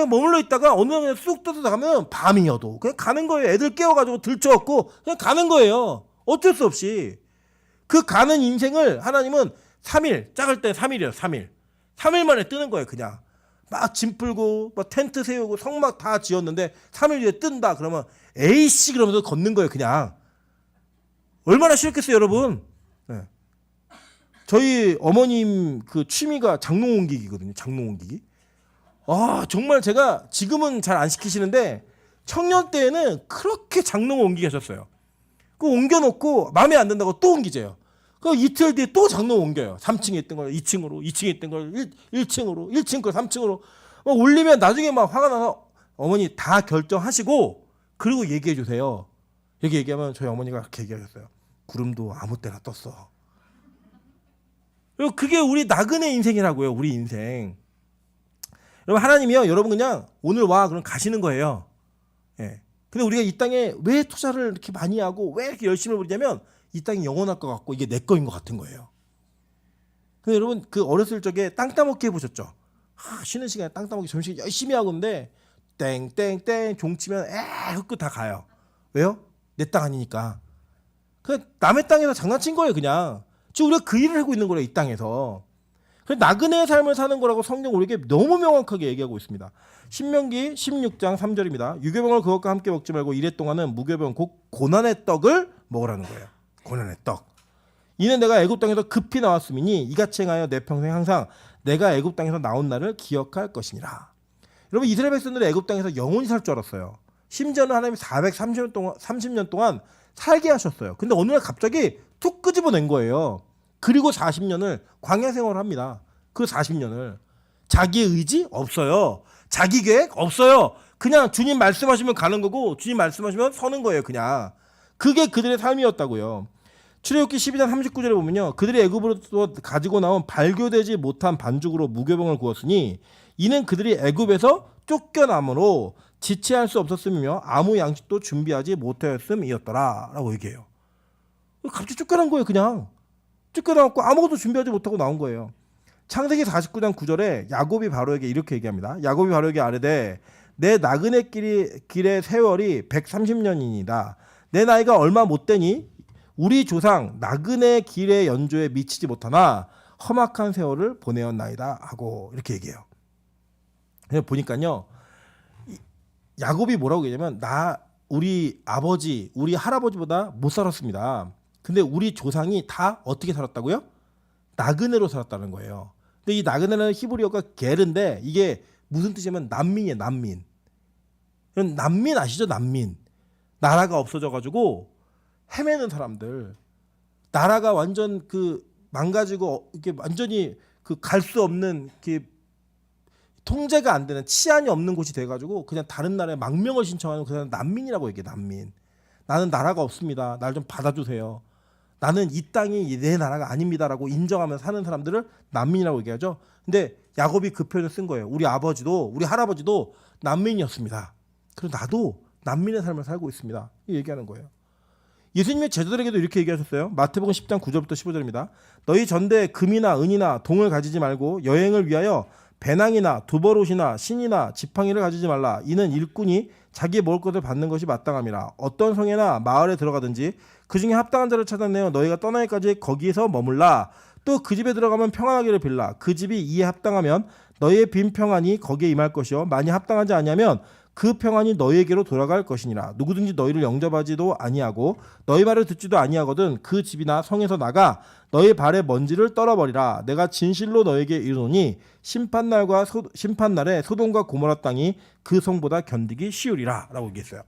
머물러 있다가 어느 날 쑥 떠서 나가면 밤이어도 그냥 가는 거예요. 애들 깨워가지고 들쳐갖고 그냥 가는 거예요. 어쩔 수 없이. 그 가는 인생을 하나님은 3일, 작을 때 3일이에요. 3일. 3일 만에 뜨는 거예요. 그냥. 막 짐 풀고 막 텐트 세우고 성막 다 지었는데 3일 뒤에 뜬다. 그러면 에이씨 그러면서 걷는 거예요. 그냥. 얼마나 싫겠어요 여러분. 네. 저희 어머님 그 취미가 장롱 옮기기거든요. 장롱 옮기기. 아 정말 제가 지금은 잘 안 시키시는데 청년 때에는 그렇게 장롱 옮기게 하셨어요. 그 옮겨놓고 마음에 안 든다고 또 옮기재요. 그 이틀 뒤에 또 장롱 옮겨요. 3층에 있던 걸 2층으로, 2층에 있던 걸 1층으로, 1층 걸 3층으로 올리면 나중에 막 화가 나서 어머니 다 결정하시고 그리고 얘기해 주세요. 이렇게 얘기하면 저희 어머니가 그렇게 얘기하셨어요. 구름도 아무 때나 떴어. 그리고 그게 우리 나그네 인생이라고요. 우리 인생. 여러분 하나님이요. 여러분 그냥 오늘 와 그럼 가시는 거예요. 예. 근데 우리가 이 땅에 왜 투자를 이렇게 많이 하고 왜 이렇게 열심히 벌이냐면 이 땅이 영원할 것 같고 이게 내 거인 것 같은 거예요. 근데 여러분 그 어렸을 적에 땅 따먹기 해보셨죠? 쉬는 시간에 땅 따먹기 점심 열심히 하고 있는데 땡땡땡 종 치면 흑구 다 가요. 왜요? 내 땅 아니니까. 그냥 남의 땅에서 장난친 거예요. 그냥. 지금 우리가 그 일을 하고 있는 거예요. 이 땅에서. 그래서 나그네의 삶을 사는 거라고 성경 우리에게 너무 명확하게 얘기하고 있습니다. 신명기 16장 3절입니다. 유교병을 그것과 함께 먹지 말고 이래 동안은 무교병 곧 고난의 떡을 먹으라는 거예요. 고난의 떡. 이는 내가 애굽 땅에서 급히 나왔음이니 이같이 행하여 내 평생 항상 내가 애굽 땅에서 나온 날을 기억할 것이니라. 여러분 이스라엘 백성들이 애굽 땅에서 영원히 살 줄 알았어요. 심지어는 하나님이 30년 동안 살게 하셨어요. 근데 어느 날 갑자기 툭 끄집어낸 거예요. 그리고 40년을 광야 생활을 합니다. 그 40년을. 자기의 의지? 없어요. 자기 계획? 없어요. 그냥 주님 말씀하시면 가는 거고 주님 말씀하시면 서는 거예요. 그냥. 그게 그들의 삶이었다고요. 출애굽기 12장 39절에 보면요. 그들이 애굽으로부터 가지고 나온 발교되지 못한 반죽으로 무교병을 구웠으니 이는 그들이 애굽에서 쫓겨남으로 지체할 수 없었음이며 아무 양식도 준비하지 못하였음이었더라 라고 얘기해요. 갑자기 쫓겨난 거예요. 그냥. 쫓겨나고 아무것도 준비하지 못하고 나온 거예요. 창세기 49장 9절에 야곱이 바로에게 이렇게 얘기합니다. 야곱이 바로에게 아뢰되 내 나그네 길의 세월이 130년이니이다. 내 나이가 얼마 못 되니 우리 조상 나그네 길의 연조에 미치지 못하나 험악한 세월을 보내었나이다 하고 이렇게 얘기해요. 보니까요, 야곱이 뭐라고 얘기하냐면 우리 아버지, 우리 할아버지보다 못 살았습니다. 근데 우리 조상이 다 어떻게 살았다고요? 나그네로 살았다는 거예요. 근데 이 나그네는 히브리어가 게르인데 이게 무슨 뜻이냐면 난민이에요. 난민. 난민 아시죠? 난민. 나라가 없어져가지고 헤매는 사람들. 나라가 완전 망가지고 이렇게 완전히 갈 수 없는 통제가 안 되는 치안이 없는 곳이 돼가지고 그냥 다른 나라에 망명을 신청하는 그 사람 난민이라고 얘기해. 난민. 나는 나라가 없습니다. 날 좀 받아주세요. 나는 이 땅이 내 나라가 아닙니다라고 인정하면서 사는 사람들을 난민이라고 얘기하죠. 근데 야곱이 그 표현을 쓴 거예요. 우리 아버지도 우리 할아버지도 난민이었습니다. 그리고 나도 난민의 삶을 살고 있습니다. 이 얘기하는 거예요. 예수님의 제자들에게도 이렇게 얘기하셨어요. 마태복음 10장 9절부터 15절입니다. 너희 전대에 금이나 은이나 동을 가지지 말고 여행을 위하여 배낭이나 두버롯이나 신이나 지팡이를 가지지 말라. 이는 일꾼이 자기의 먹을 것을 받는 것이 마땅함이라. 어떤 성에나 마을에 들어가든지 그 중에 합당한 자를 찾아내어 너희가 떠나기까지 거기에서 머물라. 또 그 집에 들어가면 평안하기를 빌라. 그 집이 이에 합당하면 너희의 빈 평안이 거기에 임할 것이요 만일 합당하지 아니하면 그 평안이 너희에게로 돌아갈 것이니라. 누구든지 너희를 영접하지도 아니하고 너희 말을 듣지도 아니하거든 그 집이나 성에서 나가 너희 발의 먼지를 떨어버리라. 내가 진실로 너희에게 이르노니 심판날에 소돔과 고모라 땅이 그 성보다 견디기 쉬우리라 라고 얘기했어요.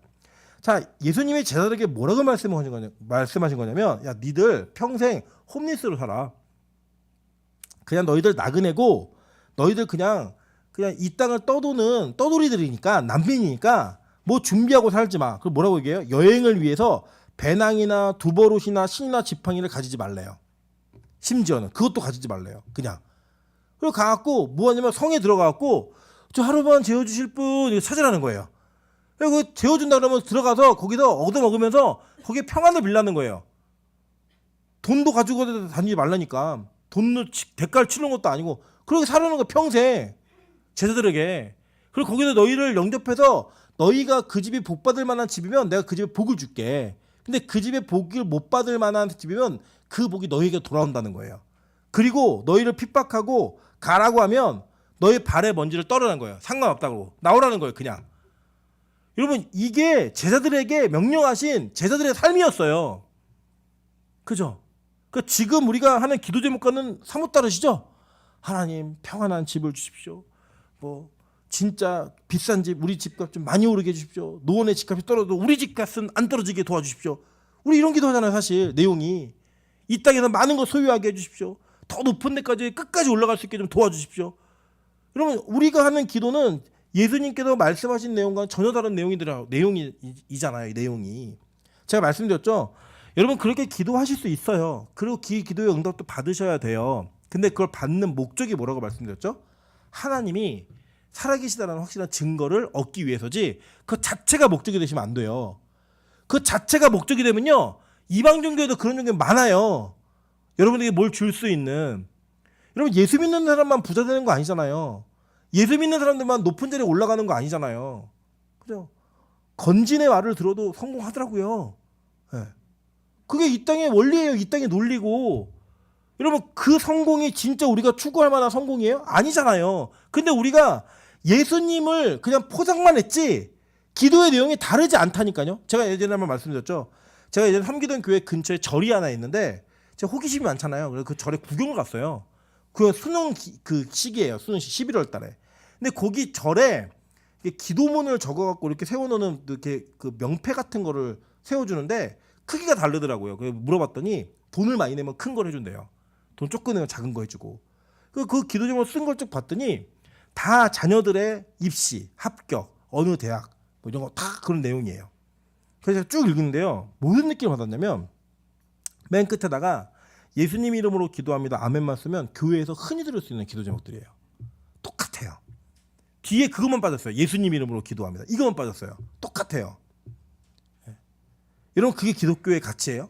자, 예수님이 제자들에게 뭐라고 말씀하신 거냐면, 야, 니들 평생 홈리스로 살아. 그냥 너희들 나그네고 너희들 그냥 이 땅을 떠도는 떠돌이들이니까, 난민이니까 뭐 준비하고 살지 마. 그럼 뭐라고 얘기해요? 여행을 위해서 배낭이나 두버롯이나 신이나 지팡이를 가지지 말래요. 심지어는 그것도 가지지 말래요. 그냥. 그리고 가갖고 뭐 하냐면 성에 들어가갖고 저 하루만 재워주실 분 이거 찾으라는 거예요. 그리고 재워준다 그러면 들어가서 거기서 얻어먹으면서 거기에 평안을 빌라는 거예요. 돈도 가지고 다니지 말라니까. 돈으로 대가를 치는 것도 아니고 그렇게 살아는 거 평생 제자들에게. 그리고 거기서 너희를 영접해서 너희가 그 집이 복 받을 만한 집이면 내가 그 집에 복을 줄게. 근데 그 집에 복을 못 받을 만한 집이면 그 복이 너희에게 돌아온다는 거예요. 그리고 너희를 핍박하고 가라고 하면 너희 발에 먼지를 떨어라는 거예요. 상관없다고 나오라는 거예요. 그냥. 여러분 이게 제자들에게 명령하신 제자들의 삶이었어요. 그죠? 그러니까 지금 우리가 하는 기도 제목과는 사뭇 다르시죠? 하나님 평안한 집을 주십시오. 뭐 진짜 비싼 집 우리 집값 좀 많이 오르게 해주십시오. 노원의 집값이 떨어져도 우리 집값은 안 떨어지게 도와주십시오. 우리 이런 기도하잖아요. 사실 내용이 이 땅에서 많은 거 소유하게 해주십시오. 더 높은 데까지 끝까지 올라갈 수 있게 좀 도와주십시오. 여러분 우리가 하는 기도는 예수님께서 말씀하신 내용과 전혀 다른 내용이잖아요. 이 내용이 제가 말씀드렸죠. 여러분 그렇게 기도하실 수 있어요. 그리고 기도의 응답도 받으셔야 돼요. 근데 그걸 받는 목적이 뭐라고 말씀드렸죠? 하나님이 살아계시다는 확실한 증거를 얻기 위해서지 그 자체가 목적이 되시면 안 돼요. 그 자체가 목적이 되면요 이방 종교에도 그런 종교 많아요. 여러분에게 뭘 줄 수 있는. 여러분 예수 믿는 사람만 부자 되는 거 아니잖아요. 예수 믿는 사람들만 높은 자리에 올라가는 거 아니잖아요. 그죠? 건진의 말을 들어도 성공하더라고요. 네. 그게 이 땅의 원리예요. 이 땅의 논리고. 여러분 그 성공이 진짜 우리가 추구할 만한 성공이에요? 아니잖아요. 근데 우리가 예수님을 그냥 포장만 했지 기도의 내용이 다르지 않다니까요. 제가 예전에 한번 말씀드렸죠. 제가 예전에 삼기동 교회 근처에 절이 하나 있는데 제가 호기심이 많잖아요. 그래서 그 절에 구경을 갔어요. 그 수능 그 시기예요. 수능 시 11월 달에. 근데 거기 절에 기도문을 적어갖고 이렇게 세워놓는 이렇게 그 명패 같은 거를 세워주는데 크기가 다르더라고요. 그래서 물어봤더니 돈을 많이 내면 큰 걸 해준대요. 돈 조금 내면 작은 거 해주고. 그 기도 제목을 쓴 걸 쭉 봤더니 다 자녀들의 입시, 합격, 어느 대학 뭐 이런 거 다 그런 내용이에요. 그래서 제가 쭉 읽는데요. 무슨 느낌을 받았냐면 맨 끝에다가 예수님 이름으로 기도합니다. 아멘만 쓰면 교회에서 흔히 들을 수 있는 기도 제목들이에요. 똑같아요. 뒤에 그것만 빠졌어요. 예수님 이름으로 기도합니다. 이것만 빠졌어요. 똑같아요. 여러분 그게 기독교의 가치예요?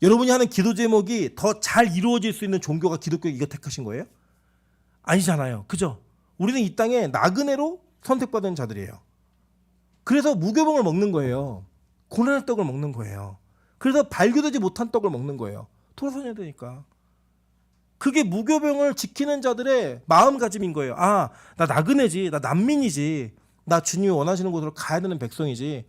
여러분이 하는 기도 제목이 더 잘 이루어질 수 있는 종교가 기독교 이거 택하신 거예요? 아니잖아요. 그죠? 우리는 이 땅에 나그네로 선택받은 자들이에요. 그래서 무교병을 먹는 거예요. 고난의 떡을 먹는 거예요. 그래서 발교되지 못한 떡을 먹는 거예요. 돌아다녀야 되니까. 그게 무교병을 지키는 자들의 마음가짐인 거예요. 아, 나 나그네지, 나 난민이지, 나 주님이 원하시는 곳으로 가야 되는 백성이지,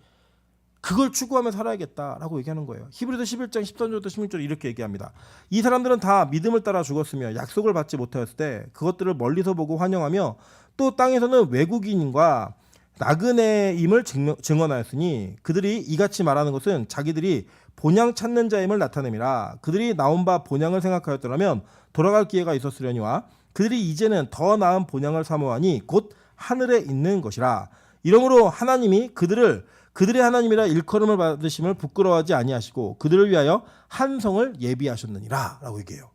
그걸 추구하며 살아야겠다라고 얘기하는 거예요. 히브리서 11장 13절부터 16절 이렇게 얘기합니다. 이 사람들은 다 믿음을 따라 죽었으며 약속을 받지 못하였을 때 그것들을 멀리서 보고 환영하며 또 땅에서는 외국인과 나그네임을 증언하였으니 그들이 이같이 말하는 것은 자기들이 본향 찾는 자임을 나타냄이라. 그들이 나온 바 본향을 생각하였더라면 돌아갈 기회가 있었으려니와 그들이 이제는 더 나은 본향을 사모하니 곧 하늘에 있는 것이라. 이러므로 하나님이 그들의 하나님이라 일컬음을 받으심을 부끄러워하지 아니하시고 그들을 위하여 한 성을 예비하셨느니라 라고 얘기해요.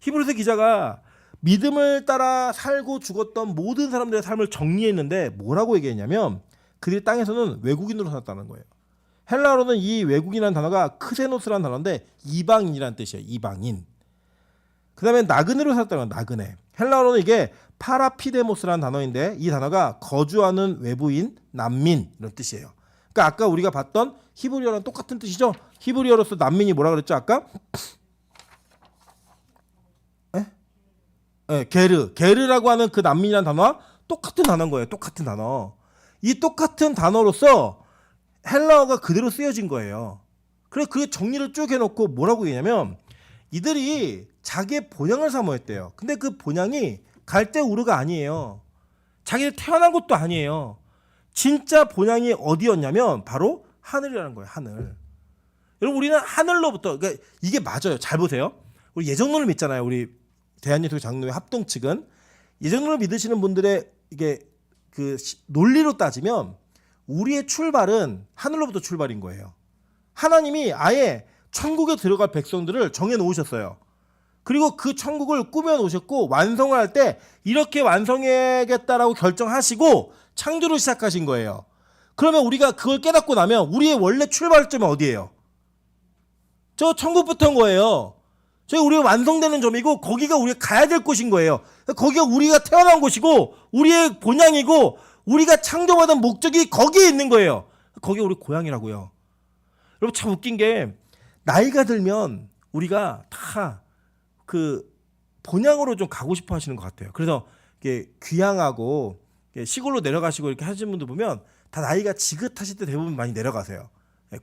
히브리서 기자가 믿음을 따라 살고 죽었던 모든 사람들의 삶을 정리했는데 뭐라고 얘기했냐면 그들이 땅에서는 외국인으로 살았다는 거예요. 헬라어로는 이 외국인이라는 단어가 크세노스라는 단어인데 이방인이라는 뜻이에요. 이방인. 그 다음에 나그네로 살았다는 거예요. 나그네. 헬라어로는 이게 파라피데모스라는 단어인데 이 단어가 거주하는 외부인, 난민 이런 뜻이에요. 그러니까 아까 우리가 봤던 히브리어랑 똑같은 뜻이죠. 히브리어로서 난민이 뭐라 그랬죠 아까? 게르라고 하는 그 난민이라는 단어와 똑같은 단어인 거예요. 똑같은 단어. 이 똑같은 단어로서 헬라어가 그대로 쓰여진 거예요. 그래서 그 정리를 쭉 해놓고 뭐라고 얘기냐면 이들이 자기의 본향을 사모했대요. 근데 그 본향이 갈대 우르가 아니에요. 자기들 태어난 곳도 아니에요. 진짜 본향이 어디였냐면 바로 하늘이라는 거예요. 하늘. 여러분 우리는 하늘로부터, 그러니까 이게 맞아요. 잘 보세요. 우리 예정론을 믿잖아요. 우리 대한예수교 장로회 합동 측은 예정론을 믿으시는 분들의 이게 그 논리로 따지면 우리의 출발은 하늘로부터 출발인 거예요. 하나님이 아예 천국에 들어갈 백성들을 정해 놓으셨어요. 그리고 그 천국을 꾸며 놓으셨고 완성을 할 때 이렇게 완성해야겠다라고 결정하시고 창조를 시작하신 거예요. 그러면 우리가 그걸 깨닫고 나면 우리의 원래 출발점은 어디예요? 저 천국부터인 거예요. 저희 우리가 완성되는 점이고 거기가 우리가 가야 될 곳인 거예요. 거기가 우리가 태어난 곳이고 우리의 본향이고 우리가 창조받은 목적이 거기에 있는 거예요. 거기가 우리 고향이라고요. 여러분 참 웃긴 게 나이가 들면 우리가 다 그 본향으로 좀 가고 싶어 하시는 것 같아요. 그래서 이게 귀향하고 시골로 내려가시고 이렇게 하시는 분들 보면 다 나이가 지긋하실 때 대부분 많이 내려가세요.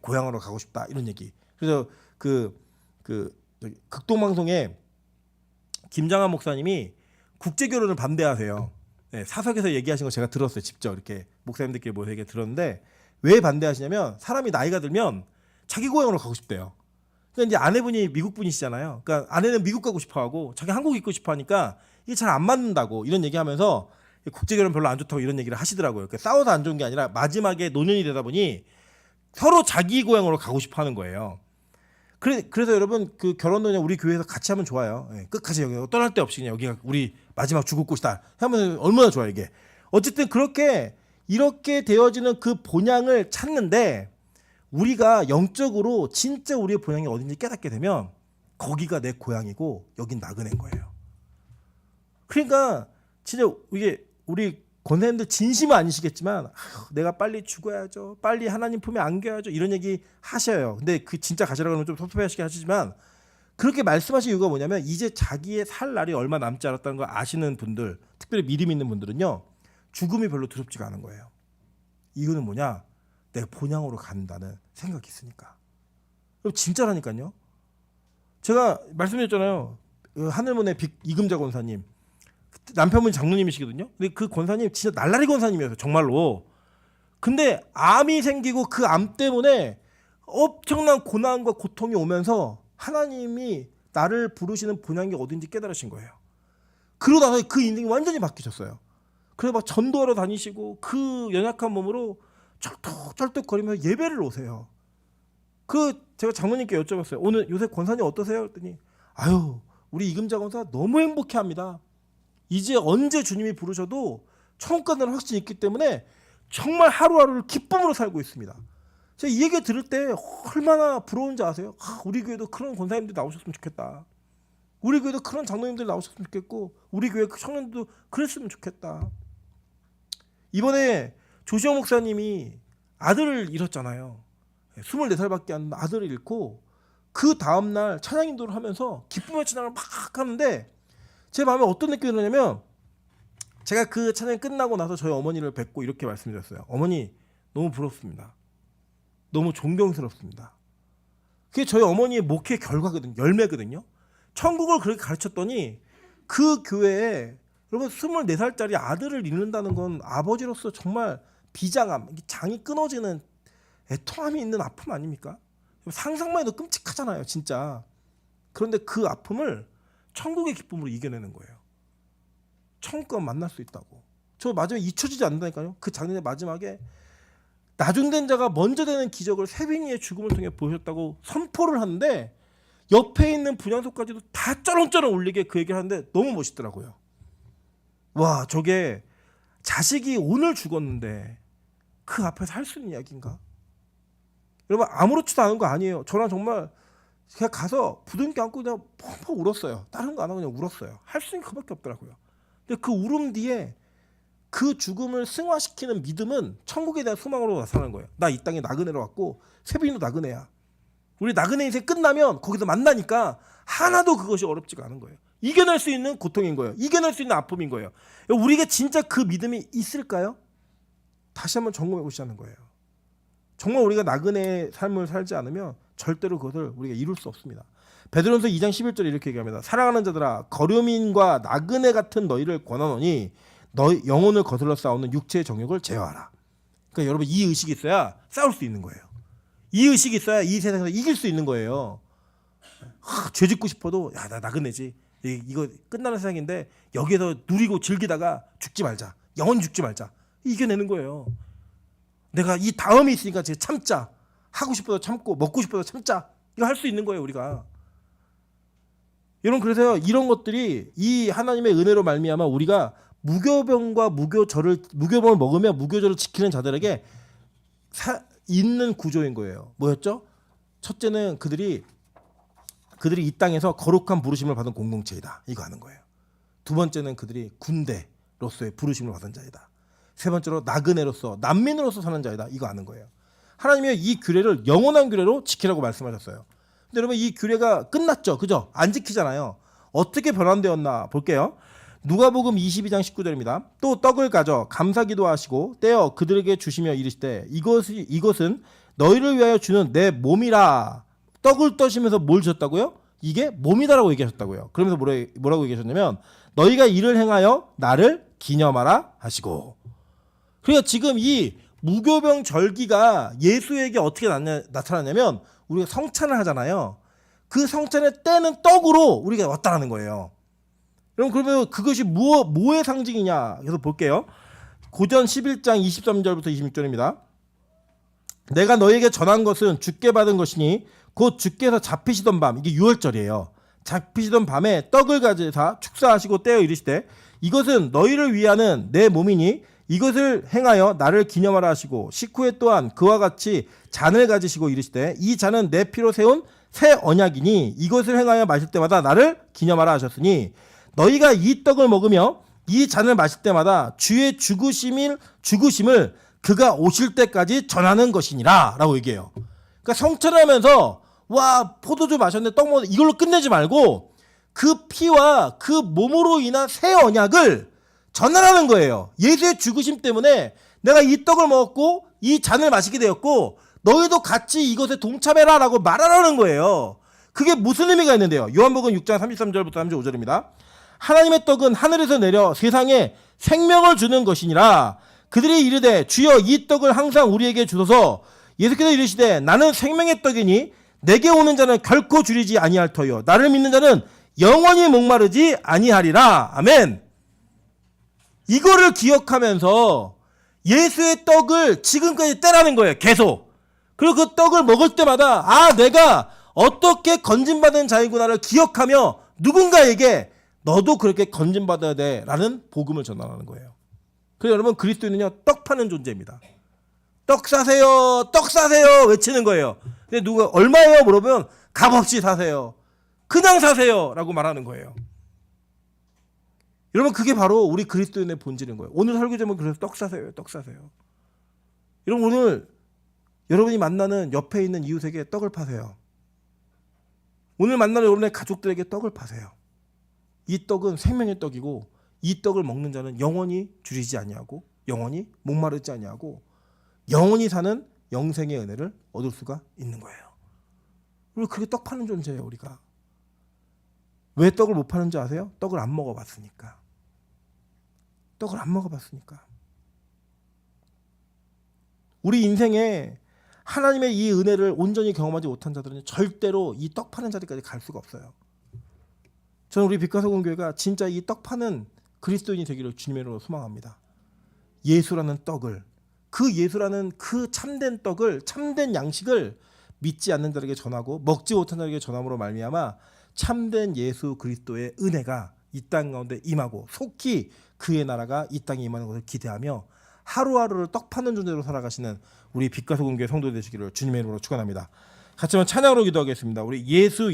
고향으로 가고 싶다 이런 얘기. 그래서 극동방송에 김장한 목사님이 국제결혼을 반대하세요. 사석에서 얘기하신 거 제가 들었어요. 직접 이렇게 목사님들끼리 모여서 얘기 들었는데 왜 반대하시냐면 사람이 나이가 들면 자기 고향으로 가고 싶대요. 그러니까 이제 아내분이 미국 분이시잖아요. 그러니까 아내는 미국 가고 싶어하고 자기 한국 있고 싶어하니까 이게 잘 안 맞는다고 이런 얘기하면서 국제결혼 별로 안 좋다고 이런 얘기를 하시더라고요. 그러니까 싸워서 안 좋은 게 아니라 마지막에 노년이 되다 보니 서로 자기 고향으로 가고 싶어하는 거예요. 그래서 여러분 그 결혼도 그냥 우리 교회에서 같이 하면 좋아요. 끝까지 여기 떠날 데 없이 그냥 여기가 우리 마지막 죽을 곳이다 하면 얼마나 좋아요 이게. 어쨌든 이렇게 되어지는 그 본향을 찾는데 우리가 영적으로 진짜 우리의 본향이 어딘지 깨닫게 되면 거기가 내 고향이고 여긴 나그네인 거예요. 그러니까 진짜 이게 우리 권사님들 진심은 아니시겠지만 내가 빨리 죽어야죠. 빨리 하나님 품에 안겨야죠. 이런 얘기 하셔요. 근데 그 진짜 가시라고 하면 좀 섭섭해하시긴 하시지만 그렇게 말씀하신 이유가 뭐냐면 이제 자기의 살 날이 얼마 남지 않았다는 걸 아시는 분들, 특별히 믿음 있는 분들은요. 죽음이 별로 두렵지가 않은 거예요. 이유는 뭐냐? 내가 본향으로 간다는 생각이 있으니까. 진짜라니까요. 제가 말씀드렸잖아요. 하늘문의 이금자 권사님. 남편분이 장로님이시거든요. 근데 그 권사님 진짜 날라리 권사님이었어요. 정말로. 근데 암이 생기고 그 암 때문에 엄청난 고난과 고통이 오면서 하나님이 나를 부르시는 본향이 어딘지 깨달으신 거예요. 그러고 나서 그 인생이 완전히 바뀌셨어요. 그래서 막 전도하러 다니시고 그 연약한 몸으로 쩔뚝쩔뚝거리며 예배를 오세요. 제가 장로님께 여쭤봤어요. 오늘 요새 권사님 어떠세요? 그랬더니 아유 우리 이금자 권사 너무 행복해합니다. 이제 언제 주님이 부르셔도 천국 간다는 확신이 있기 때문에 정말 하루하루를 기쁨으로 살고 있습니다. 제가 이 얘기 들을 때 얼마나 부러운지 아세요? 우리 교회도 그런 권사님들 나오셨으면 좋겠다. 우리 교회도 그런 장로님들 나오셨으면 좋겠고 우리 교회 청년들도 그랬으면 좋겠다. 이번에 조시영 목사님이 아들을 잃었잖아요. 24살밖에 안 된 아들을 잃고 그 다음날 찬양 인도를 하면서 기쁨의 찬양을 막 하는데 제 마음에 어떤 느낌이 드냐면 제가 그 찬양이 끝나고 나서 저희 어머니를 뵙고 이렇게 말씀드렸어요. 어머니 너무 부럽습니다. 너무 존경스럽습니다. 그게 저희 어머니의 목회 결과거든요. 열매거든요. 천국을 그렇게 가르쳤더니 그 교회에 여러분 24살짜리 아들을 잃는다는 건 아버지로서 정말 비장함, 장이 끊어지는 애통함이 있는 아픔 아닙니까? 상상만 해도 끔찍하잖아요, 진짜. 그런데 그 아픔을 천국의 기쁨으로 이겨내는 거예요. 천국과 만날 수 있다고. 저 마지막에 잊혀지지 않는다니까요. 그 장면의 마지막에 나중된 자가 먼저 되는 기적을 세빈이의 죽음을 통해 보여줬다고 선포를 하는데 옆에 있는 분향소까지도 다 쩌렁쩌렁 울리게 그 얘기를 하는데 너무 멋있더라고요. 와, 저게 자식이 오늘 죽었는데 그 앞에서 할 수 있는 이야기인가? 여러분 아무렇지도 않은 거 아니에요. 저는 정말 그냥 가서 부둥켜 안고 그냥 펑펑 울었어요. 다른 거 안 하고 그냥 울었어요. 할 수 있는 게 그밖에 없더라고요. 근데 그 울음 뒤에 그 죽음을 승화시키는 믿음은 천국에 대한 소망으로 나타나는 거예요. 나 이 땅에 나그네로 왔고 세빈이도 나그네야. 우리 나그네 인생 끝나면 거기서 만나니까 하나도 그것이 어렵지가 않은 거예요. 이겨낼 수 있는 고통인 거예요. 이겨낼 수 있는 아픔인 거예요. 우리가 진짜 그 믿음이 있을까요? 다시 한번 점검해 보시자는 거예요. 정말 우리가 나그네의 삶을 살지 않으면 절대로 그것을 우리가 이룰 수 없습니다. 베드로전서 2장 11절에 이렇게 얘기합니다. 사랑하는 자들아 거류민과 나그네 같은 너희를 권하노니 너희 영혼을 거슬러 싸우는 육체의 정욕을 제어하라. 그러니까 여러분 이 의식이 있어야 싸울 수 있는 거예요. 이 의식이 있어야 이 세상에서 이길 수 있는 거예요. 죄 짓고 싶어도 야 나 나그네지. 이거 끝나는 세상인데 여기에서 누리고 즐기다가 죽지 말자. 영원히 죽지 말자. 이겨내는 거예요. 내가 이 다음이 있으니까 제가 참자. 하고 싶어도 참고 먹고 싶어도 참자. 이거 할 수 있는 거예요 우리가. 여러분 그래서 이런 것들이 이 하나님의 은혜로 말미암아 우리가 무교병과 무교병을 먹으며 무교절을 지키는 자들에게 있는 구조인 거예요. 뭐였죠? 첫째는 그들이 이 땅에서 거룩한 부르심을 받은 공동체이다. 이거 하는 거예요. 두 번째는 그들이 군대로서의 부르심을 받은 자이다. 세 번째로 나그네로서 난민으로서 사는 자이다. 이거 아는 거예요. 하나님이 이 규례를 영원한 규례로 지키라고 말씀하셨어요. 근데 여러분 이 규례가 끝났죠. 그죠? 안 지키잖아요. 어떻게 변환되었나 볼게요. 누가복음 22장 19절입니다. 또 떡을 가져 감사기도 하시고 떼어 그들에게 주시며 이르시되 이것은 너희를 위하여 주는 내 몸이라. 떡을 떠시면서 뭘 주셨다고요? 이게 몸이다라고 얘기하셨다고요. 그러면서 뭐라고 얘기하셨냐면 너희가 이를 행하여 나를 기념하라 하시고. 그러니까 지금 이 무교병 절기가 예수에게 어떻게 나타나냐면 우리가 성찬을 하잖아요. 그 성찬의 때는 떡으로 우리가 왔다라는 거예요. 그러면 그것이 뭐의 상징이냐? 그래서 볼게요. 고전 11장 23절부터 26절입니다. 내가 너에게 전한 것은 주께 받은 것이니 곧 주께서 잡히시던 밤, 이게 6월절이에요. 잡히시던 밤에 떡을 가져다 축사하시고 떼어 이르시되 이것은 너희를 위하는 내 몸이니 이것을 행하여 나를 기념하라 하시고 식후에 또한 그와 같이 잔을 가지시고 이르시되 이 잔은 내 피로 세운 새 언약이니 이것을 행하여 마실 때마다 나를 기념하라 하셨으니 너희가 이 떡을 먹으며 이 잔을 마실 때마다 주의 죽으심을 그가 오실 때까지 전하는 것이니라 라고 얘기해요. 그러니까 성찬을 하면서 와 포도주 마셨는데 떡 먹었는데 이걸로 끝내지 말고 그 피와 그 몸으로 인한 새 언약을 전하라는 거예요. 예수의 죽으심 때문에 내가 이 떡을 먹었고 이 잔을 마시게 되었고 너희도 같이 이것에 동참해라 라고 말하라는 거예요. 그게 무슨 의미가 있는데요. 요한복음 6장 33절부터 35절입니다. 하나님의 떡은 하늘에서 내려 세상에 생명을 주는 것이니라. 그들이 이르되 주여 이 떡을 항상 우리에게 주소서. 예수께서 이르시되 나는 생명의 떡이니 내게 오는 자는 결코 줄이지 아니할 터요 나를 믿는 자는 영원히 목마르지 아니하리라. 아멘. 이거를 기억하면서 예수의 떡을 지금까지 떼라는 거예요. 계속. 그리고 그 떡을 먹을 때마다 내가 어떻게 건진받은 자이구나를 기억하며 누군가에게 너도 그렇게 건진받아야 돼 라는 복음을 전하는 거예요. 그래서 여러분 그리스도인은요 떡 파는 존재입니다. 떡 사세요 떡 사세요 외치는 거예요. 근데 누가 얼마예요 물어보면 값없이 사세요. 그냥 사세요 라고 말하는 거예요. 여러분 그게 바로 우리 그리스도인의 본질인 거예요. 오늘 설교 제목은 그래서 떡 사세요 떡 사세요. 여러분 오늘 여러분이 만나는 옆에 있는 이웃에게 떡을 파세요. 오늘 만나는 여러분의 가족들에게 떡을 파세요. 이 떡은 생명의 떡이고 이 떡을 먹는 자는 영원히 줄이지 아니하고 영원히 목마르지 아니하고 영원히 사는 영생의 은혜를 얻을 수가 있는 거예요. 우리 그렇게 떡 파는 존재예요. 우리가 왜 떡을 못 파는지 아세요? 떡을 안 먹어봤으니까. 떡을 안 먹어봤으니까. 우리 인생에 하나님의 이 은혜를 온전히 경험하지 못한 자들은 절대로 이 떡 파는 자리까지 갈 수가 없어요. 저는 우리 빛과소금교회가 진짜 이 떡 파는 그리스도인이 되기를 주님의 이름으로 소망합니다. 예수라는 떡을, 그 예수라는 그 참된 떡을, 참된 양식을 믿지 않는 자에게 전하고 먹지 못한 자에게 전함으로 말미암아 참된 예수 그리스도의 은혜가 이 땅 가운데 임하고 속히 그의 나라가 이 땅에 임하는 것을 기대하며 하루하루를 떡 파는 존재로 살아가시는 우리 빛과소금교회 성도 되시기를 주님의 이름으로 축원합니다. 같이 한번 찬양으로 기도하겠습니다. 우리 예수